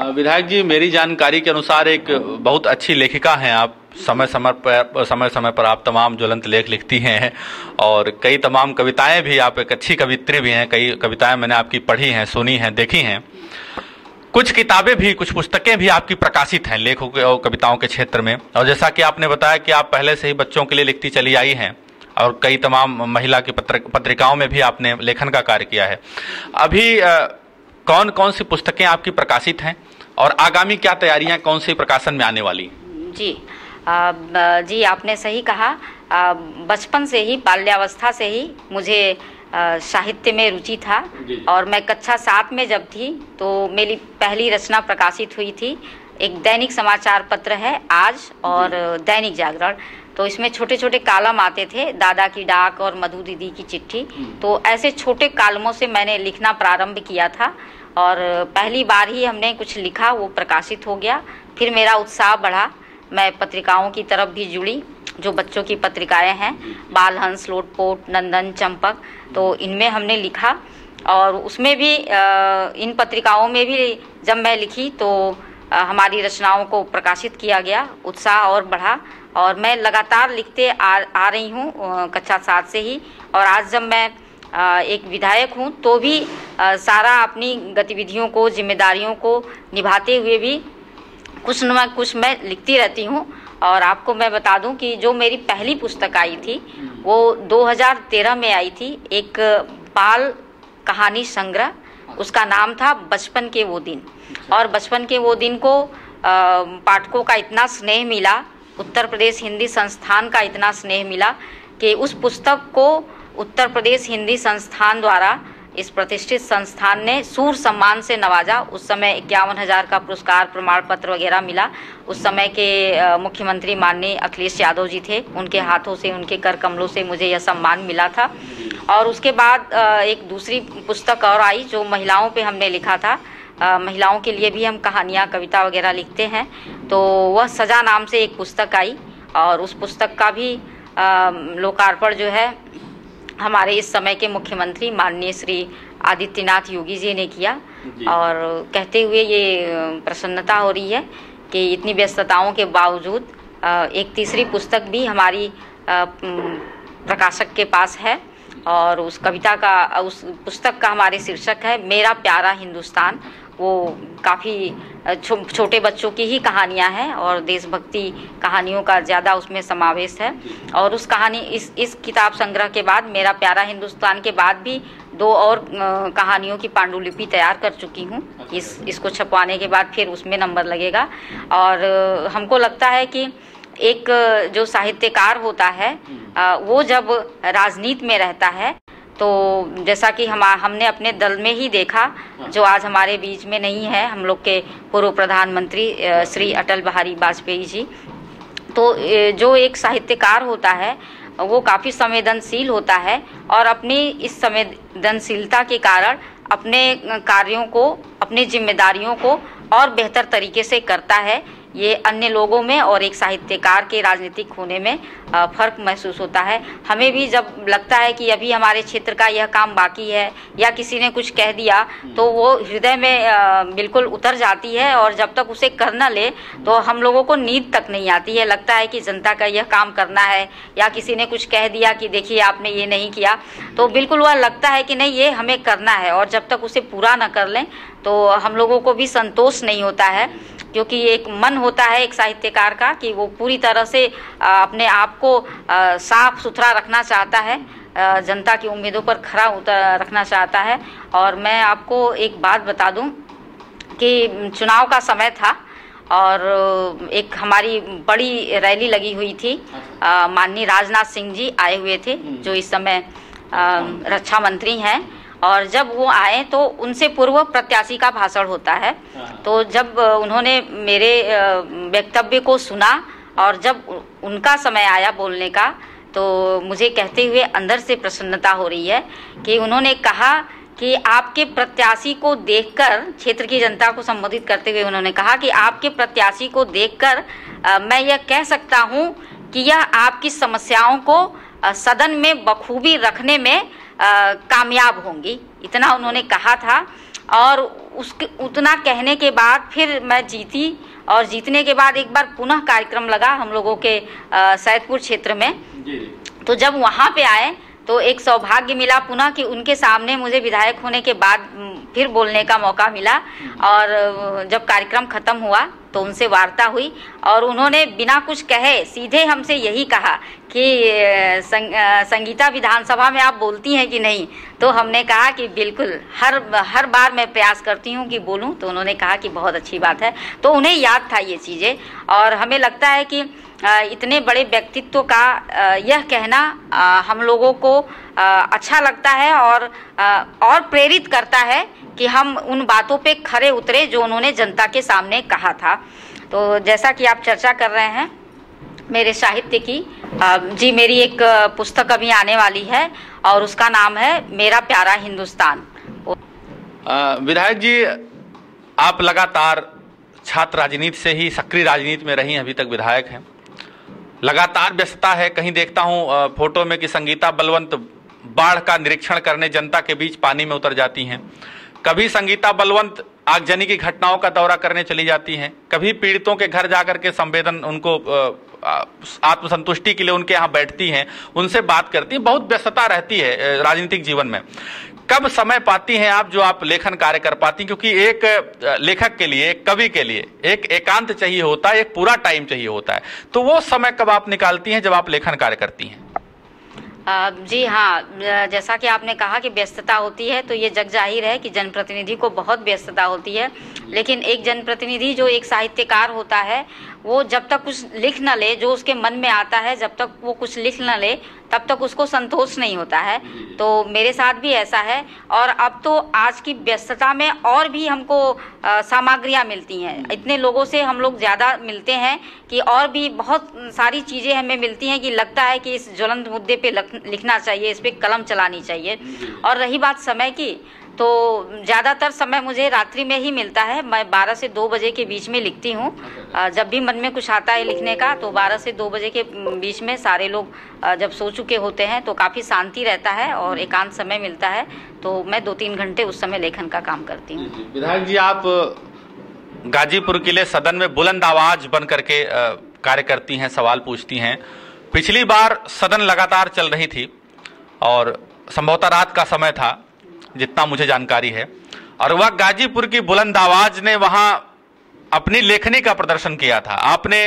S2: विधायक जी, मेरी जानकारी के अनुसार एक बहुत अच्छी लेखिका हैं आप। समय समय पर आप तमाम ज्वलंत लेख लिखती हैं, और कई तमाम कविताएं भी, आप एक अच्छी कवित्री भी हैं। कई कविताएं मैंने आपकी पढ़ी हैं, सुनी हैं, देखी हैं। कुछ किताबें भी, कुछ पुस्तकें भी आपकी प्रकाशित हैं लेखों और कविताओं के क्षेत्र में। और जैसा कि आपने बताया कि आप पहले से ही बच्चों के लिए लिखती चली आई हैं, और कई तमाम महिला की पत्रिकाओं में भी आपने लेखन का कार्य किया है। अभी कौन कौन सी पुस्तकें आपकी प्रकाशित हैं, और आगामी क्या तैयारियां कौन सी प्रकाशन में आने वाली?
S3: जी, आपने सही कहा। बचपन से ही, बाल्यावस्था से ही मुझे साहित्य में रुचि था, और मैं कक्षा 7 में जब थी तो मेरी पहली रचना प्रकाशित हुई थी। एक दैनिक समाचार पत्र है आज और दैनिक जागरण, तो इसमें छोटे छोटे कालम आते थे, दादा की डाक और मधु दीदी की चिट्ठी। तो ऐसे छोटे कालमों से मैंने लिखना प्रारंभ किया था, और पहली बार ही हमने कुछ लिखा, वो प्रकाशित हो गया। फिर मेरा उत्साह बढ़ा, मैं पत्रिकाओं की तरफ भी जुड़ी, जो बच्चों की पत्रिकाएं हैं, बाल हंस, लोटपोट, नंदन, चंपक, तो इनमें हमने लिखा। और उसमें भी इन पत्रिकाओं में भी जब मैं लिखी तो हमारी रचनाओं को प्रकाशित किया गया, उत्साह और बढ़ा, और मैं लगातार लिखते आ रही हूँ कक्षा 7 से ही। और आज जब मैं एक विधायक हूँ तो भी सारा अपनी गतिविधियों को, जिम्मेदारियों को निभाते हुए भी कुछ न कुछ मैं लिखती रहती हूँ। और आपको मैं बता दूं कि जो मेरी पहली पुस्तक आई थी वो 2013 में आई थी, एक बाल कहानी संग्रह, उसका नाम था बचपन के वो दिन। और बचपन के वो दिन को पाठकों का इतना स्नेह मिला, उत्तर प्रदेश हिंदी संस्थान का इतना स्नेह मिला कि उस पुस्तक को उत्तर प्रदेश हिंदी संस्थान द्वारा, इस प्रतिष्ठित संस्थान ने सूर सम्मान से नवाजा। उस समय 51,000 का पुरस्कार, प्रमाण पत्र वगैरह मिला। उस समय के मुख्यमंत्री माननीय अखिलेश यादव जी थे, उनके हाथों से, उनके कर कमलों से मुझे यह सम्मान मिला था। और उसके बाद एक दूसरी पुस्तक और आई जो महिलाओं पे हमने लिखा था। महिलाओं के लिए भी हम कहानियाँ, कविता वगैरह लिखते हैं, तो वह सजा नाम से एक पुस्तक आई और उस पुस्तक का भी लोकार्पण जो है हमारे इस समय के मुख्यमंत्री माननीय श्री आदित्यनाथ योगी जी ने किया। और कहते हुए ये प्रसन्नता हो रही है कि इतनी व्यस्तताओं के बावजूद एक तीसरी पुस्तक भी हमारी प्रकाशक के पास है और उस कविता का, उस पुस्तक का हमारे शीर्षक है मेरा प्यारा हिंदुस्तान। वो काफ़ी छोटे बच्चों की ही कहानियाँ हैं और देशभक्ति कहानियों का ज़्यादा उसमें समावेश है। और उस कहानी, इस किताब संग्रह के बाद, मेरा प्यारा हिंदुस्तान के बाद भी 2 और कहानियों की पांडुलिपि तैयार कर चुकी हूँ। इसको छपवाने के बाद फिर उसमें नंबर लगेगा। और हमको लगता है कि एक जो साहित्यकार होता है वो जब राजनीति में रहता है, तो जैसा कि हमने अपने दल में ही देखा, जो आज हमारे बीच में नहीं है, हम लोग के पूर्व प्रधानमंत्री श्री अटल बिहारी वाजपेयी जी, तो जो एक साहित्यकार होता है वो काफ़ी संवेदनशील होता है और अपनी इस संवेदनशीलता के कारण अपने कार्यों को, अपनी जिम्मेदारियों को और बेहतर तरीके से करता है। ये अन्य लोगों में और एक साहित्यकार के राजनीतिक होने में फ़र्क महसूस होता है। हमें भी जब लगता है कि अभी हमारे क्षेत्र का यह काम बाकी है या किसी ने कुछ कह दिया, तो वो हृदय में बिल्कुल उतर जाती है और जब तक उसे कर न ले तो हम लोगों को नींद तक नहीं आती है। लगता है कि जनता का यह काम करना है, या किसी ने कुछ कह दिया कि देखिए आपने ये नहीं किया, तो बिल्कुल वह लगता है कि नहीं, ये हमें करना है। और जब तक उसे पूरा न कर लें तो हम लोगों को भी संतोष नहीं होता है, क्योंकि एक मन होता है एक साहित्यकार का कि वो पूरी तरह से अपने आप को साफ सुथरा रखना चाहता है, जनता की उम्मीदों पर खरा रखना चाहता है। और मैं आपको एक बात बता दूं कि चुनाव का समय था और एक हमारी बड़ी रैली लगी हुई थी। माननीय राजनाथ सिंह जी आए हुए थे, जो इस समय रक्षा मंत्री हैं। और जब वो आए तो उनसे पूर्व प्रत्याशी का भाषण होता है, तो जब उन्होंने मेरे वक्तव्य को सुना और जब उनका समय आया बोलने का, तो मुझे कहते हुए अंदर से प्रसन्नता हो रही है कि उन्होंने कहा कि आपके प्रत्याशी को देखकर, क्षेत्र की जनता को संबोधित करते हुए उन्होंने कहा कि आपके प्रत्याशी को देखकर मैं यह कह सकता हूं कि यह आपकी समस्याओं को सदन में बखूबी रखने में कामयाब होंगी। इतना उन्होंने कहा था और उसके उतना कहने के बाद फिर मैं जीती। और जीतने के बाद एक बार पुनः कार्यक्रम लगा हम लोगों के सैदपुर क्षेत्र में। तो जब वहाँ पे आए तो एक सौभाग्य मिला पुनः कि उनके सामने मुझे विधायक होने के बाद फिर बोलने का मौका मिला। और जब कार्यक्रम खत्म हुआ तो उनसे वार्ता हुई और उन्होंने बिना कुछ कहे सीधे हमसे यही कहा कि संगीता विधानसभा में आप बोलती हैं कि नहीं। तो हमने कहा कि बिल्कुल, हर बार मैं प्रयास करती हूँ कि बोलूँ। तो उन्होंने कहा कि बहुत अच्छी बात है। तो उन्हें याद था ये चीज़ें और हमें लगता है कि इतने बड़े व्यक्तित्व का यह कहना हम लोगों को अच्छा लगता है और प्रेरित करता है कि हम उन बातों पे खरे उतरे जो उन्होंने जनता के सामने कहा था। तो जैसा कि आप चर्चा कर रहे हैं मेरे साहित्य की, जी मेरी एक पुस्तक अभी आने वाली है और उसका नाम है मेरा प्यारा हिंदुस्तान।
S2: विधायक जी, आप लगातार छात्र राजनीति से ही सक्रिय राजनीति में रही, अभी तक विधायक हैं। लगातार व्यस्तता है, कहीं देखता हूं फोटो में कि संगीता बलवंत बाढ़ का निरीक्षण करने जनता के बीच पानी में उतर जाती हैं। कभी संगीता बलवंत आगजनी की घटनाओं का दौरा करने चली जाती हैं, कभी पीड़ितों के घर जाकर के संवेदन, उनको आत्मसंतुष्टि के लिए उनके यहाँ बैठती हैं, उनसे बात करती हैं। बहुत व्यस्तता रहती है राजनीतिक जीवन में। कब समय पाती हैं आप जो आप लेखन कार्य कर पाती? क्योंकि एक लेखक के लिए, एक कवि के लिए एक एकांत चाहिए होता है, एक पूरा टाइम चाहिए होता है। तो वो समय कब आप निकालती हैं जब आप लेखन कार्य करती हैं?
S3: जी हाँ, जैसा कि आपने कहा कि व्यस्तता होती है, तो ये जग जाहिर है कि जनप्रतिनिधि को बहुत व्यस्तता होती है। लेकिन एक जनप्रतिनिधि जो एक साहित्यकार होता है, वो जब तक कुछ लिख न ले, जो उसके मन में आता है, जब तक वो कुछ लिख न ले तब तक उसको संतोष नहीं होता है। तो मेरे साथ भी ऐसा है। और अब तो आज की व्यस्तता में और भी हमको सामग्रियाँ मिलती हैं, इतने लोगों से हम लोग ज़्यादा मिलते हैं कि और भी बहुत सारी चीज़ें हमें मिलती हैं कि लगता है कि इस ज्वलंत मुद्दे पे लिखना चाहिए, इस पे कलम चलानी चाहिए। और रही बात समय की, तो ज़्यादातर समय मुझे रात्रि में ही मिलता है। मैं 12 से 2 बजे के बीच में लिखती हूँ। जब भी मन में कुछ आता है लिखने का, तो 12 से 2 बजे के बीच में सारे लोग जब सो चुके होते हैं तो काफ़ी शांति रहता है और एकांत समय मिलता है, तो मैं 2-3 घंटे उस समय लेखन का काम करती हूँ।
S2: विधायक जी, आप गाजीपुर के लिए सदन में बुलंद आवाज बन करके कार्य करती हैं, सवाल पूछती हैं। पिछली बार सदन लगातार चल रही थी और संभवतः रात का समय था, जितना मुझे जानकारी है, और वह गाजीपुर की बुलंद आवाज ने वहां अपनी लेखनी का प्रदर्शन किया था। आपने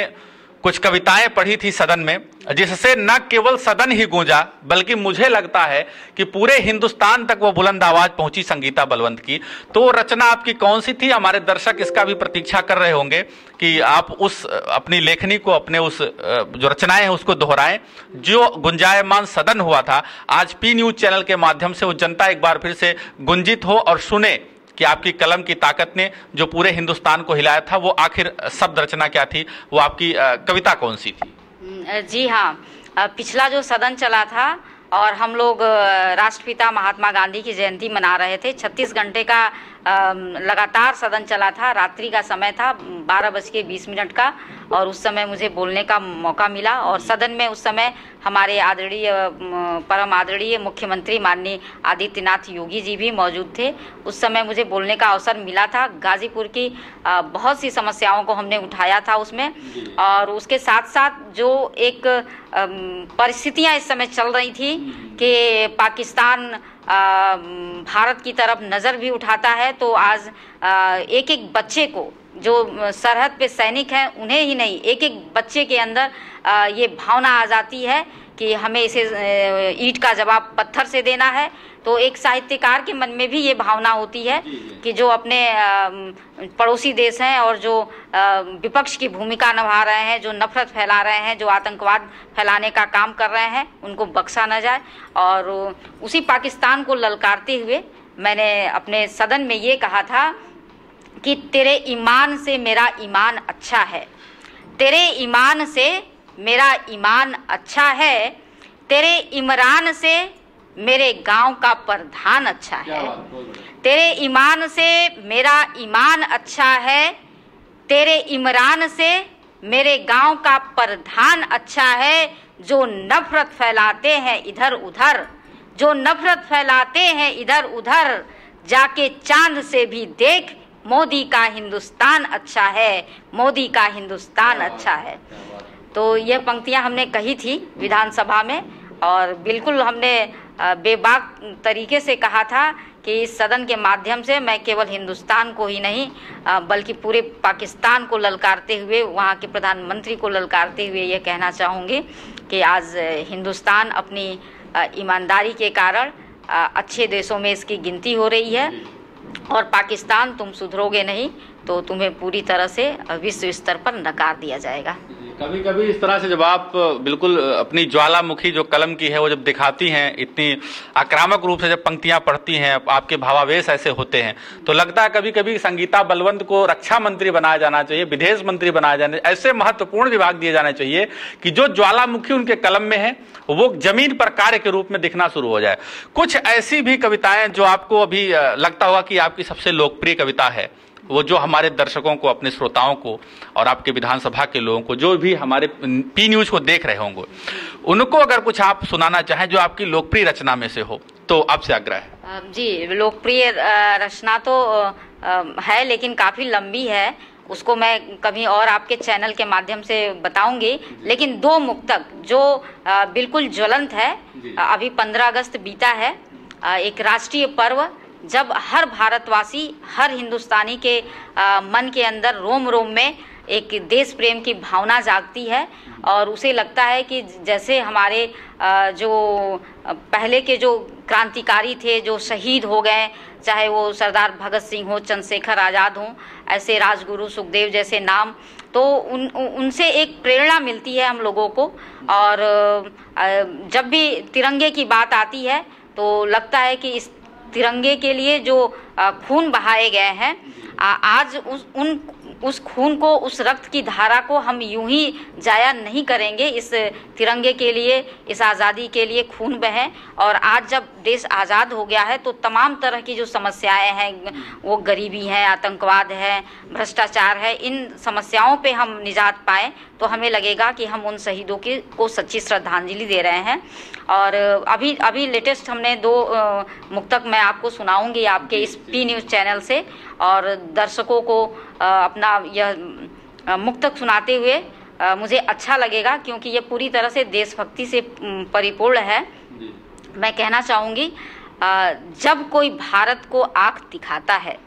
S2: कुछ कविताएं पढ़ी थी सदन में, जिससे न केवल सदन ही गूंजा, बल्कि मुझे लगता है कि पूरे हिंदुस्तान तक वो बुलंद आवाज पहुंची संगीता बलवंत की। तो रचना आपकी कौन सी थी? हमारे दर्शक इसका भी प्रतीक्षा कर रहे होंगे कि आप उस अपनी लेखनी को, अपने उस जो रचनाएं हैं उसको दोहराएं। जो गुंजायमान सदन हुआ था, आज पी न्यूज चैनल के माध्यम से वो जनता एक बार फिर से गुंजित हो और सुने कि आपकी कलम की ताकत ने जो पूरे हिंदुस्तान को हिलाया था, वो आखिर शब्द रचना क्या थी, वो आपकी कविता कौन सी थी?
S3: जी हाँ, पिछला जो सदन चला था और हम लोग राष्ट्रपिता महात्मा गांधी की जयंती मना रहे थे, 36 घंटे का लगातार सदन चला था। रात्रि का समय था, 12:20 का, और उस समय मुझे बोलने का मौका मिला। और सदन में उस समय हमारे आदरणीय परम आदरणीय मुख्यमंत्री माननीय आदित्यनाथ योगी जी भी मौजूद थे। उस समय मुझे बोलने का अवसर मिला था। गाजीपुर की बहुत सी समस्याओं को हमने उठाया था उसमें, और उसके साथ साथ जो एक परिस्थितियां इस समय चल रही थी कि पाकिस्तान भारत की तरफ नज़र भी उठाता है, तो आज एक एक बच्चे को, जो सरहद पे सैनिक हैं उन्हें ही नहीं, एक एक बच्चे के अंदर ये भावना आ जाती है कि हमें इसे ईंट का जवाब पत्थर से देना है। तो एक साहित्यकार के मन में भी ये भावना होती है कि जो अपने पड़ोसी देश हैं और जो विपक्ष की भूमिका निभा रहे हैं, जो नफरत फैला रहे हैं, जो आतंकवाद फैलाने का काम कर रहे हैं, उनको बख्शा न जाए। और उसी पाकिस्तान को ललकारते हुए मैंने अपने सदन में ये कहा था कि तेरे ईमान से मेरा ईमान अच्छा है, तेरे ईमान से मेरा ईमान अच्छा है, तेरे इमरान से मेरे गांव का प्रधान अच्छा है, तेरे ईमान से मेरा ईमान अच्छा है, तेरे इमरान से मेरे गांव का प्रधान अच्छा है। जो नफरत फैलाते हैं इधर उधर, जो नफरत फैलाते हैं इधर उधर, जाके चांद से भी देख, मोदी का हिंदुस्तान अच्छा है, मोदी का हिंदुस्तान अच्छा है। तो ये पंक्तियां हमने कही थी विधानसभा में, और बिल्कुल हमने बेबाक तरीके से कहा था कि इस सदन के माध्यम से मैं केवल हिंदुस्तान को ही नहीं बल्कि पूरे पाकिस्तान को ललकारते हुए, वहाँ के प्रधानमंत्री को ललकारते हुए ये कहना चाहूँगी कि आज हिंदुस्तान अपनी ईमानदारी के कारण अच्छे देशों में इसकी गिनती हो रही है, और पाकिस्तान तुम सुधरोगे नहीं तो तुम्हें पूरी तरह से विश्व स्तर पर नकार दिया जाएगा।
S2: कभी कभी इस तरह से जब आप बिल्कुल अपनी ज्वालामुखी जो कलम की है वो जब दिखाती हैं, इतनी आक्रामक रूप से जब पंक्तियां पढ़ती हैं, आपके भावावेश ऐसे होते हैं, तो लगता है कभी कभी संगीता बलवंत को रक्षा मंत्री बनाया जाना चाहिए, विदेश मंत्री बनाया जाना चाहिए, ऐसे महत्वपूर्ण विभाग दिए जाने चाहिए कि जो ज्वालामुखी उनके कलम में है वो जमीन पर कार्य के रूप में दिखना शुरू हो जाए। कुछ ऐसी भी कविताएं जो आपको अभी लगता होगा कि आपकी सबसे लोकप्रिय कविता है, वो जो हमारे दर्शकों को, अपने श्रोताओं को और आपके विधानसभा के लोगों को, जो भी हमारे पी न्यूज को देख रहे होंगे, उनको अगर कुछ आप सुनाना चाहें जो आपकी लोकप्रिय रचना में से हो, तो आपसे आग्रह है।
S3: जी, लोकप्रिय रचना तो है लेकिन काफ़ी लंबी है, उसको मैं कभी और आपके चैनल के माध्यम से बताऊंगी। लेकिन 2 मुक्तक जो बिल्कुल ज्वलंत है, अभी 15 अगस्त बीता है, एक राष्ट्रीय पर्व जब हर भारतवासी, हर हिंदुस्तानी के मन के अंदर रोम रोम में एक देश प्रेम की भावना जागती है और उसे लगता है कि जैसे हमारे जो पहले के जो क्रांतिकारी थे जो शहीद हो गए, चाहे वो सरदार भगत सिंह हो, चंद्रशेखर आज़ाद हो, ऐसे राजगुरु सुखदेव जैसे नाम, तो उनसे एक प्रेरणा मिलती है हम लोगों को। और जब भी तिरंगे की बात आती है तो लगता है कि इस तिरंगे के लिए जो खून बहाए गए हैं, आज उस खून को, उस रक्त की धारा को हम यूं ही जाया नहीं करेंगे। इस तिरंगे के लिए, इस आज़ादी के लिए खून बहे। और आज जब देश आज़ाद हो गया है तो तमाम तरह की जो समस्याएं हैं, वो गरीबी है, आतंकवाद है, भ्रष्टाचार है, इन समस्याओं पे हम निजात पाएं तो हमें लगेगा कि हम उन शहीदों को सच्ची श्रद्धांजलि दे रहे हैं। और अभी लेटेस्ट हमने 2 मुक्तक मैं आपको सुनाऊंगी आपके इस पी न्यूज़ चैनल से, और दर्शकों को अपना यह मुक्तक सुनाते हुए मुझे अच्छा लगेगा क्योंकि ये पूरी तरह से देशभक्ति से परिपूर्ण है। मैं कहना चाहूँगी, जब कोई भारत को आंख दिखाता है,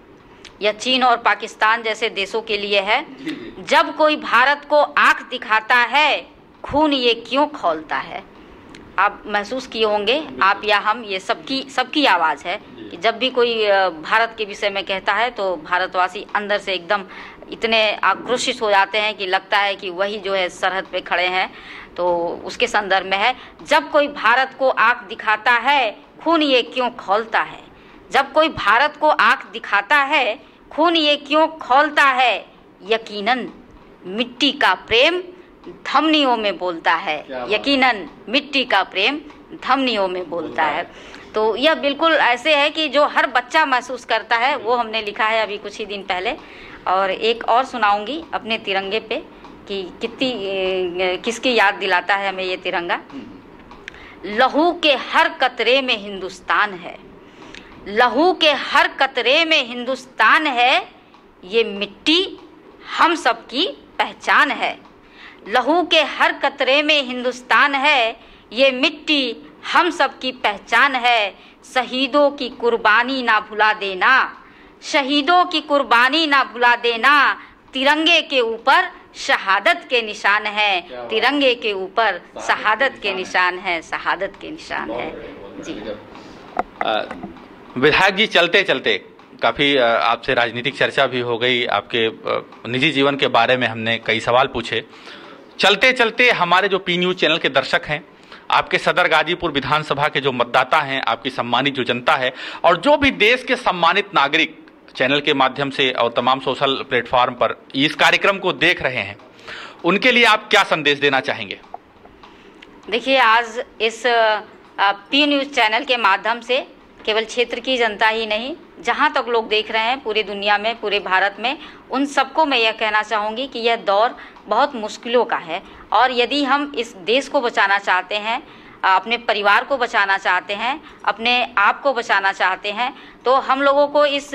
S3: यह चीन और पाकिस्तान जैसे देशों के लिए है, जब कोई भारत को आंख दिखाता है, खून ये क्यों खौलता है। आप महसूस किए होंगे, आप या हम, ये सबकी आवाज़ है कि जब भी कोई भारत के विषय में कहता है तो भारतवासी अंदर से एकदम इतने आक्रोशित हो जाते हैं कि लगता है कि वही जो है सरहद पे खड़े हैं। तो उसके संदर्भ में है, जब कोई भारत को आंख दिखाता है, खून ये क्यों खौलता है। जब कोई भारत को आंख दिखाता है, खून ये क्यों खौलता है। यकीनन मिट्टी का प्रेम धमनियों में बोलता है, यकीनन मिट्टी का प्रेम धमनियों में बोलता है। तो यह बिल्कुल ऐसे है कि जो हर बच्चा महसूस करता है, वो हमने लिखा है अभी कुछ ही दिन पहले। और एक और सुनाऊंगी अपने तिरंगे पे कि किसकी याद दिलाता है हमें ये तिरंगा। लहू के हर कतरे में हिंदुस्तान है, लहू के हर कतरे में हिंदुस्तान है, ये मिट्टी हम सबकी पहचान है। लहू के हर कतरे में हिंदुस्तान है, ये मिट्टी हम सबकी पहचान है। शहीदों की कुर्बानी ना भुला देना, शहीदों की कुर्बानी ना भुला देना। तिरंगे के ऊपर शहादत के निशान है, तिरंगे के ऊपर शहादत के निशान है, शहादत के निशान है। जी
S2: विधायक जी, चलते चलते काफ़ी आपसे राजनीतिक चर्चा भी हो गई, आपके निजी जीवन के बारे में हमने कई सवाल पूछे। चलते चलते हमारे जो पी न्यूज़ चैनल के दर्शक हैं, आपके सदर गाजीपुर विधानसभा के जो मतदाता हैं, आपकी सम्मानित जो जनता है, और जो भी देश के सम्मानित नागरिक चैनल के माध्यम से और तमाम सोशल प्लेटफॉर्म पर इस कार्यक्रम को देख रहे हैं, उनके लिए आप क्या संदेश देना चाहेंगे।
S3: देखिए, आज इस पी न्यूज़ चैनल के माध्यम से केवल क्षेत्र की जनता ही नहीं, जहाँ तक लोग देख रहे हैं पूरी दुनिया में, पूरे भारत में, उन सबको मैं यह कहना चाहूँगी कि यह दौर बहुत मुश्किलों का है। और यदि हम इस देश को बचाना चाहते हैं, अपने परिवार को बचाना चाहते हैं, अपने आप को बचाना चाहते हैं, तो हम लोगों को इस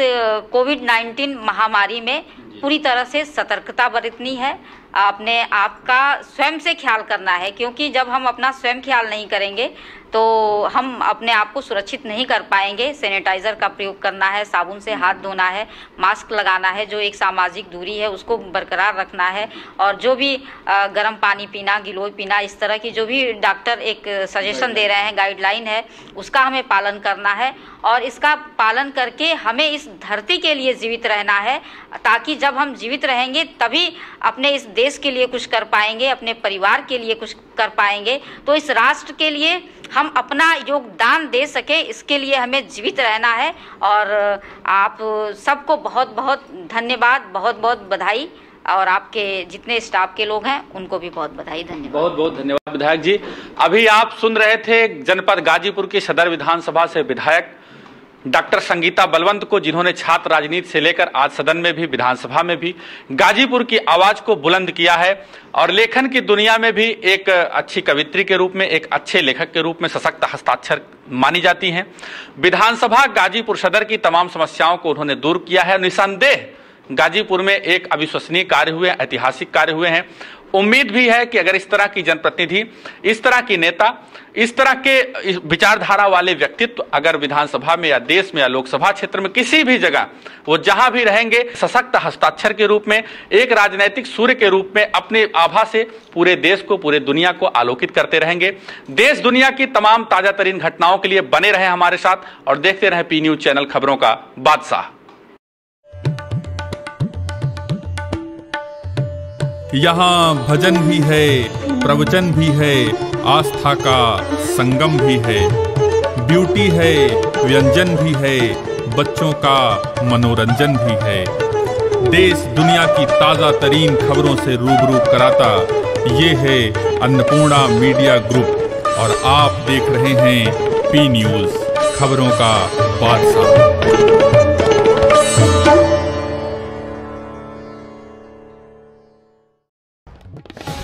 S3: कोविड-19 महामारी में पूरी तरह से सतर्कता बरतनी है, अपने आप का स्वयं से ख्याल करना है। क्योंकि जब हम अपना स्वयं ख्याल नहीं करेंगे तो हम अपने आप को सुरक्षित नहीं कर पाएंगे। सैनिटाइज़र का प्रयोग करना है, साबुन से हाथ धोना है, मास्क लगाना है, जो एक सामाजिक दूरी है उसको बरकरार रखना है, और जो भी गर्म पानी पीना, गिलोय पीना, इस तरह की जो भी डॉक्टर एक सजेशन दे रहे हैं, गाइडलाइन है, उसका हमें पालन करना है। और इसका पालन करके हमें इस धरती के लिए जीवित रहना है, ताकि जब हम जीवित रहेंगे तभी अपने इस देश के लिए कुछ कर पाएंगे, अपने परिवार के लिए कुछ कर पाएंगे। तो इस राष्ट्र के लिए हम अपना योगदान दे सके, इसके लिए हमें जीवित रहना है। और आप सबको बहुत बहुत धन्यवाद, बहुत बहुत बधाई, और आपके जितने स्टाफ के लोग हैं उनको भी बहुत बधाई, धन्यवाद।
S2: बहुत बहुत धन्यवाद विधायक जी। अभी आप सुन रहे थे जनपद गाजीपुर की सदर विधानसभा से विधायक डॉक्टर संगीता बलवंत को, जिन्होंने छात्र राजनीति से लेकर आज सदन में भी, विधानसभा में भी गाजीपुर की आवाज को बुलंद किया है, और लेखन की दुनिया में भी एक अच्छी कवित्री के रूप में, एक अच्छे लेखक के रूप में सशक्त हस्ताक्षर मानी जाती हैं। विधानसभा गाजीपुर सदर की तमाम समस्याओं को उन्होंने दूर किया है। निसंदेह गाजीपुर में एक अविश्वसनीय कार्य हुए, ऐतिहासिक कार्य हुए हैं। उम्मीद भी है कि अगर इस तरह की जनप्रतिनिधि, इस तरह की नेता, इस तरह के विचारधारा वाले व्यक्तित्व अगर विधानसभा में या देश में या लोकसभा क्षेत्र में किसी भी जगह वो जहां भी रहेंगे, सशक्त हस्ताक्षर के रूप में, एक राजनीतिक सूर्य के रूप में अपने आभा से पूरे देश को, पूरे दुनिया को आलोकित करते रहेंगे। देश दुनिया की तमाम ताजा तरीन घटनाओं के लिए बने रहे हमारे साथ और देखते रहे पी न्यूज चैनल खबरों का बादशाह।
S1: यहाँ भजन भी है, प्रवचन भी है, आस्था का संगम भी है, ब्यूटी है, व्यंजन भी है, बच्चों का मनोरंजन भी है। देश दुनिया की ताजा तरीन खबरों से रूबरू कराता ये है अन्नपूर्णा मीडिया ग्रुप और आप देख रहे हैं पी न्यूज खबरों का बादशाह।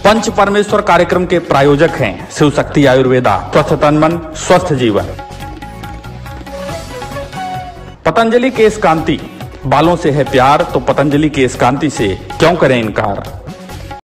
S2: पंच परमेश्वर कार्यक्रम के प्रायोजक हैं शिव शक्ति आयुर्वेदा, स्वस्थ तन मन स्वस्थ जीवन। पतंजलि केश कांति, बालों से है प्यार तो पतंजलि केश कांति से क्यों करें इनकार।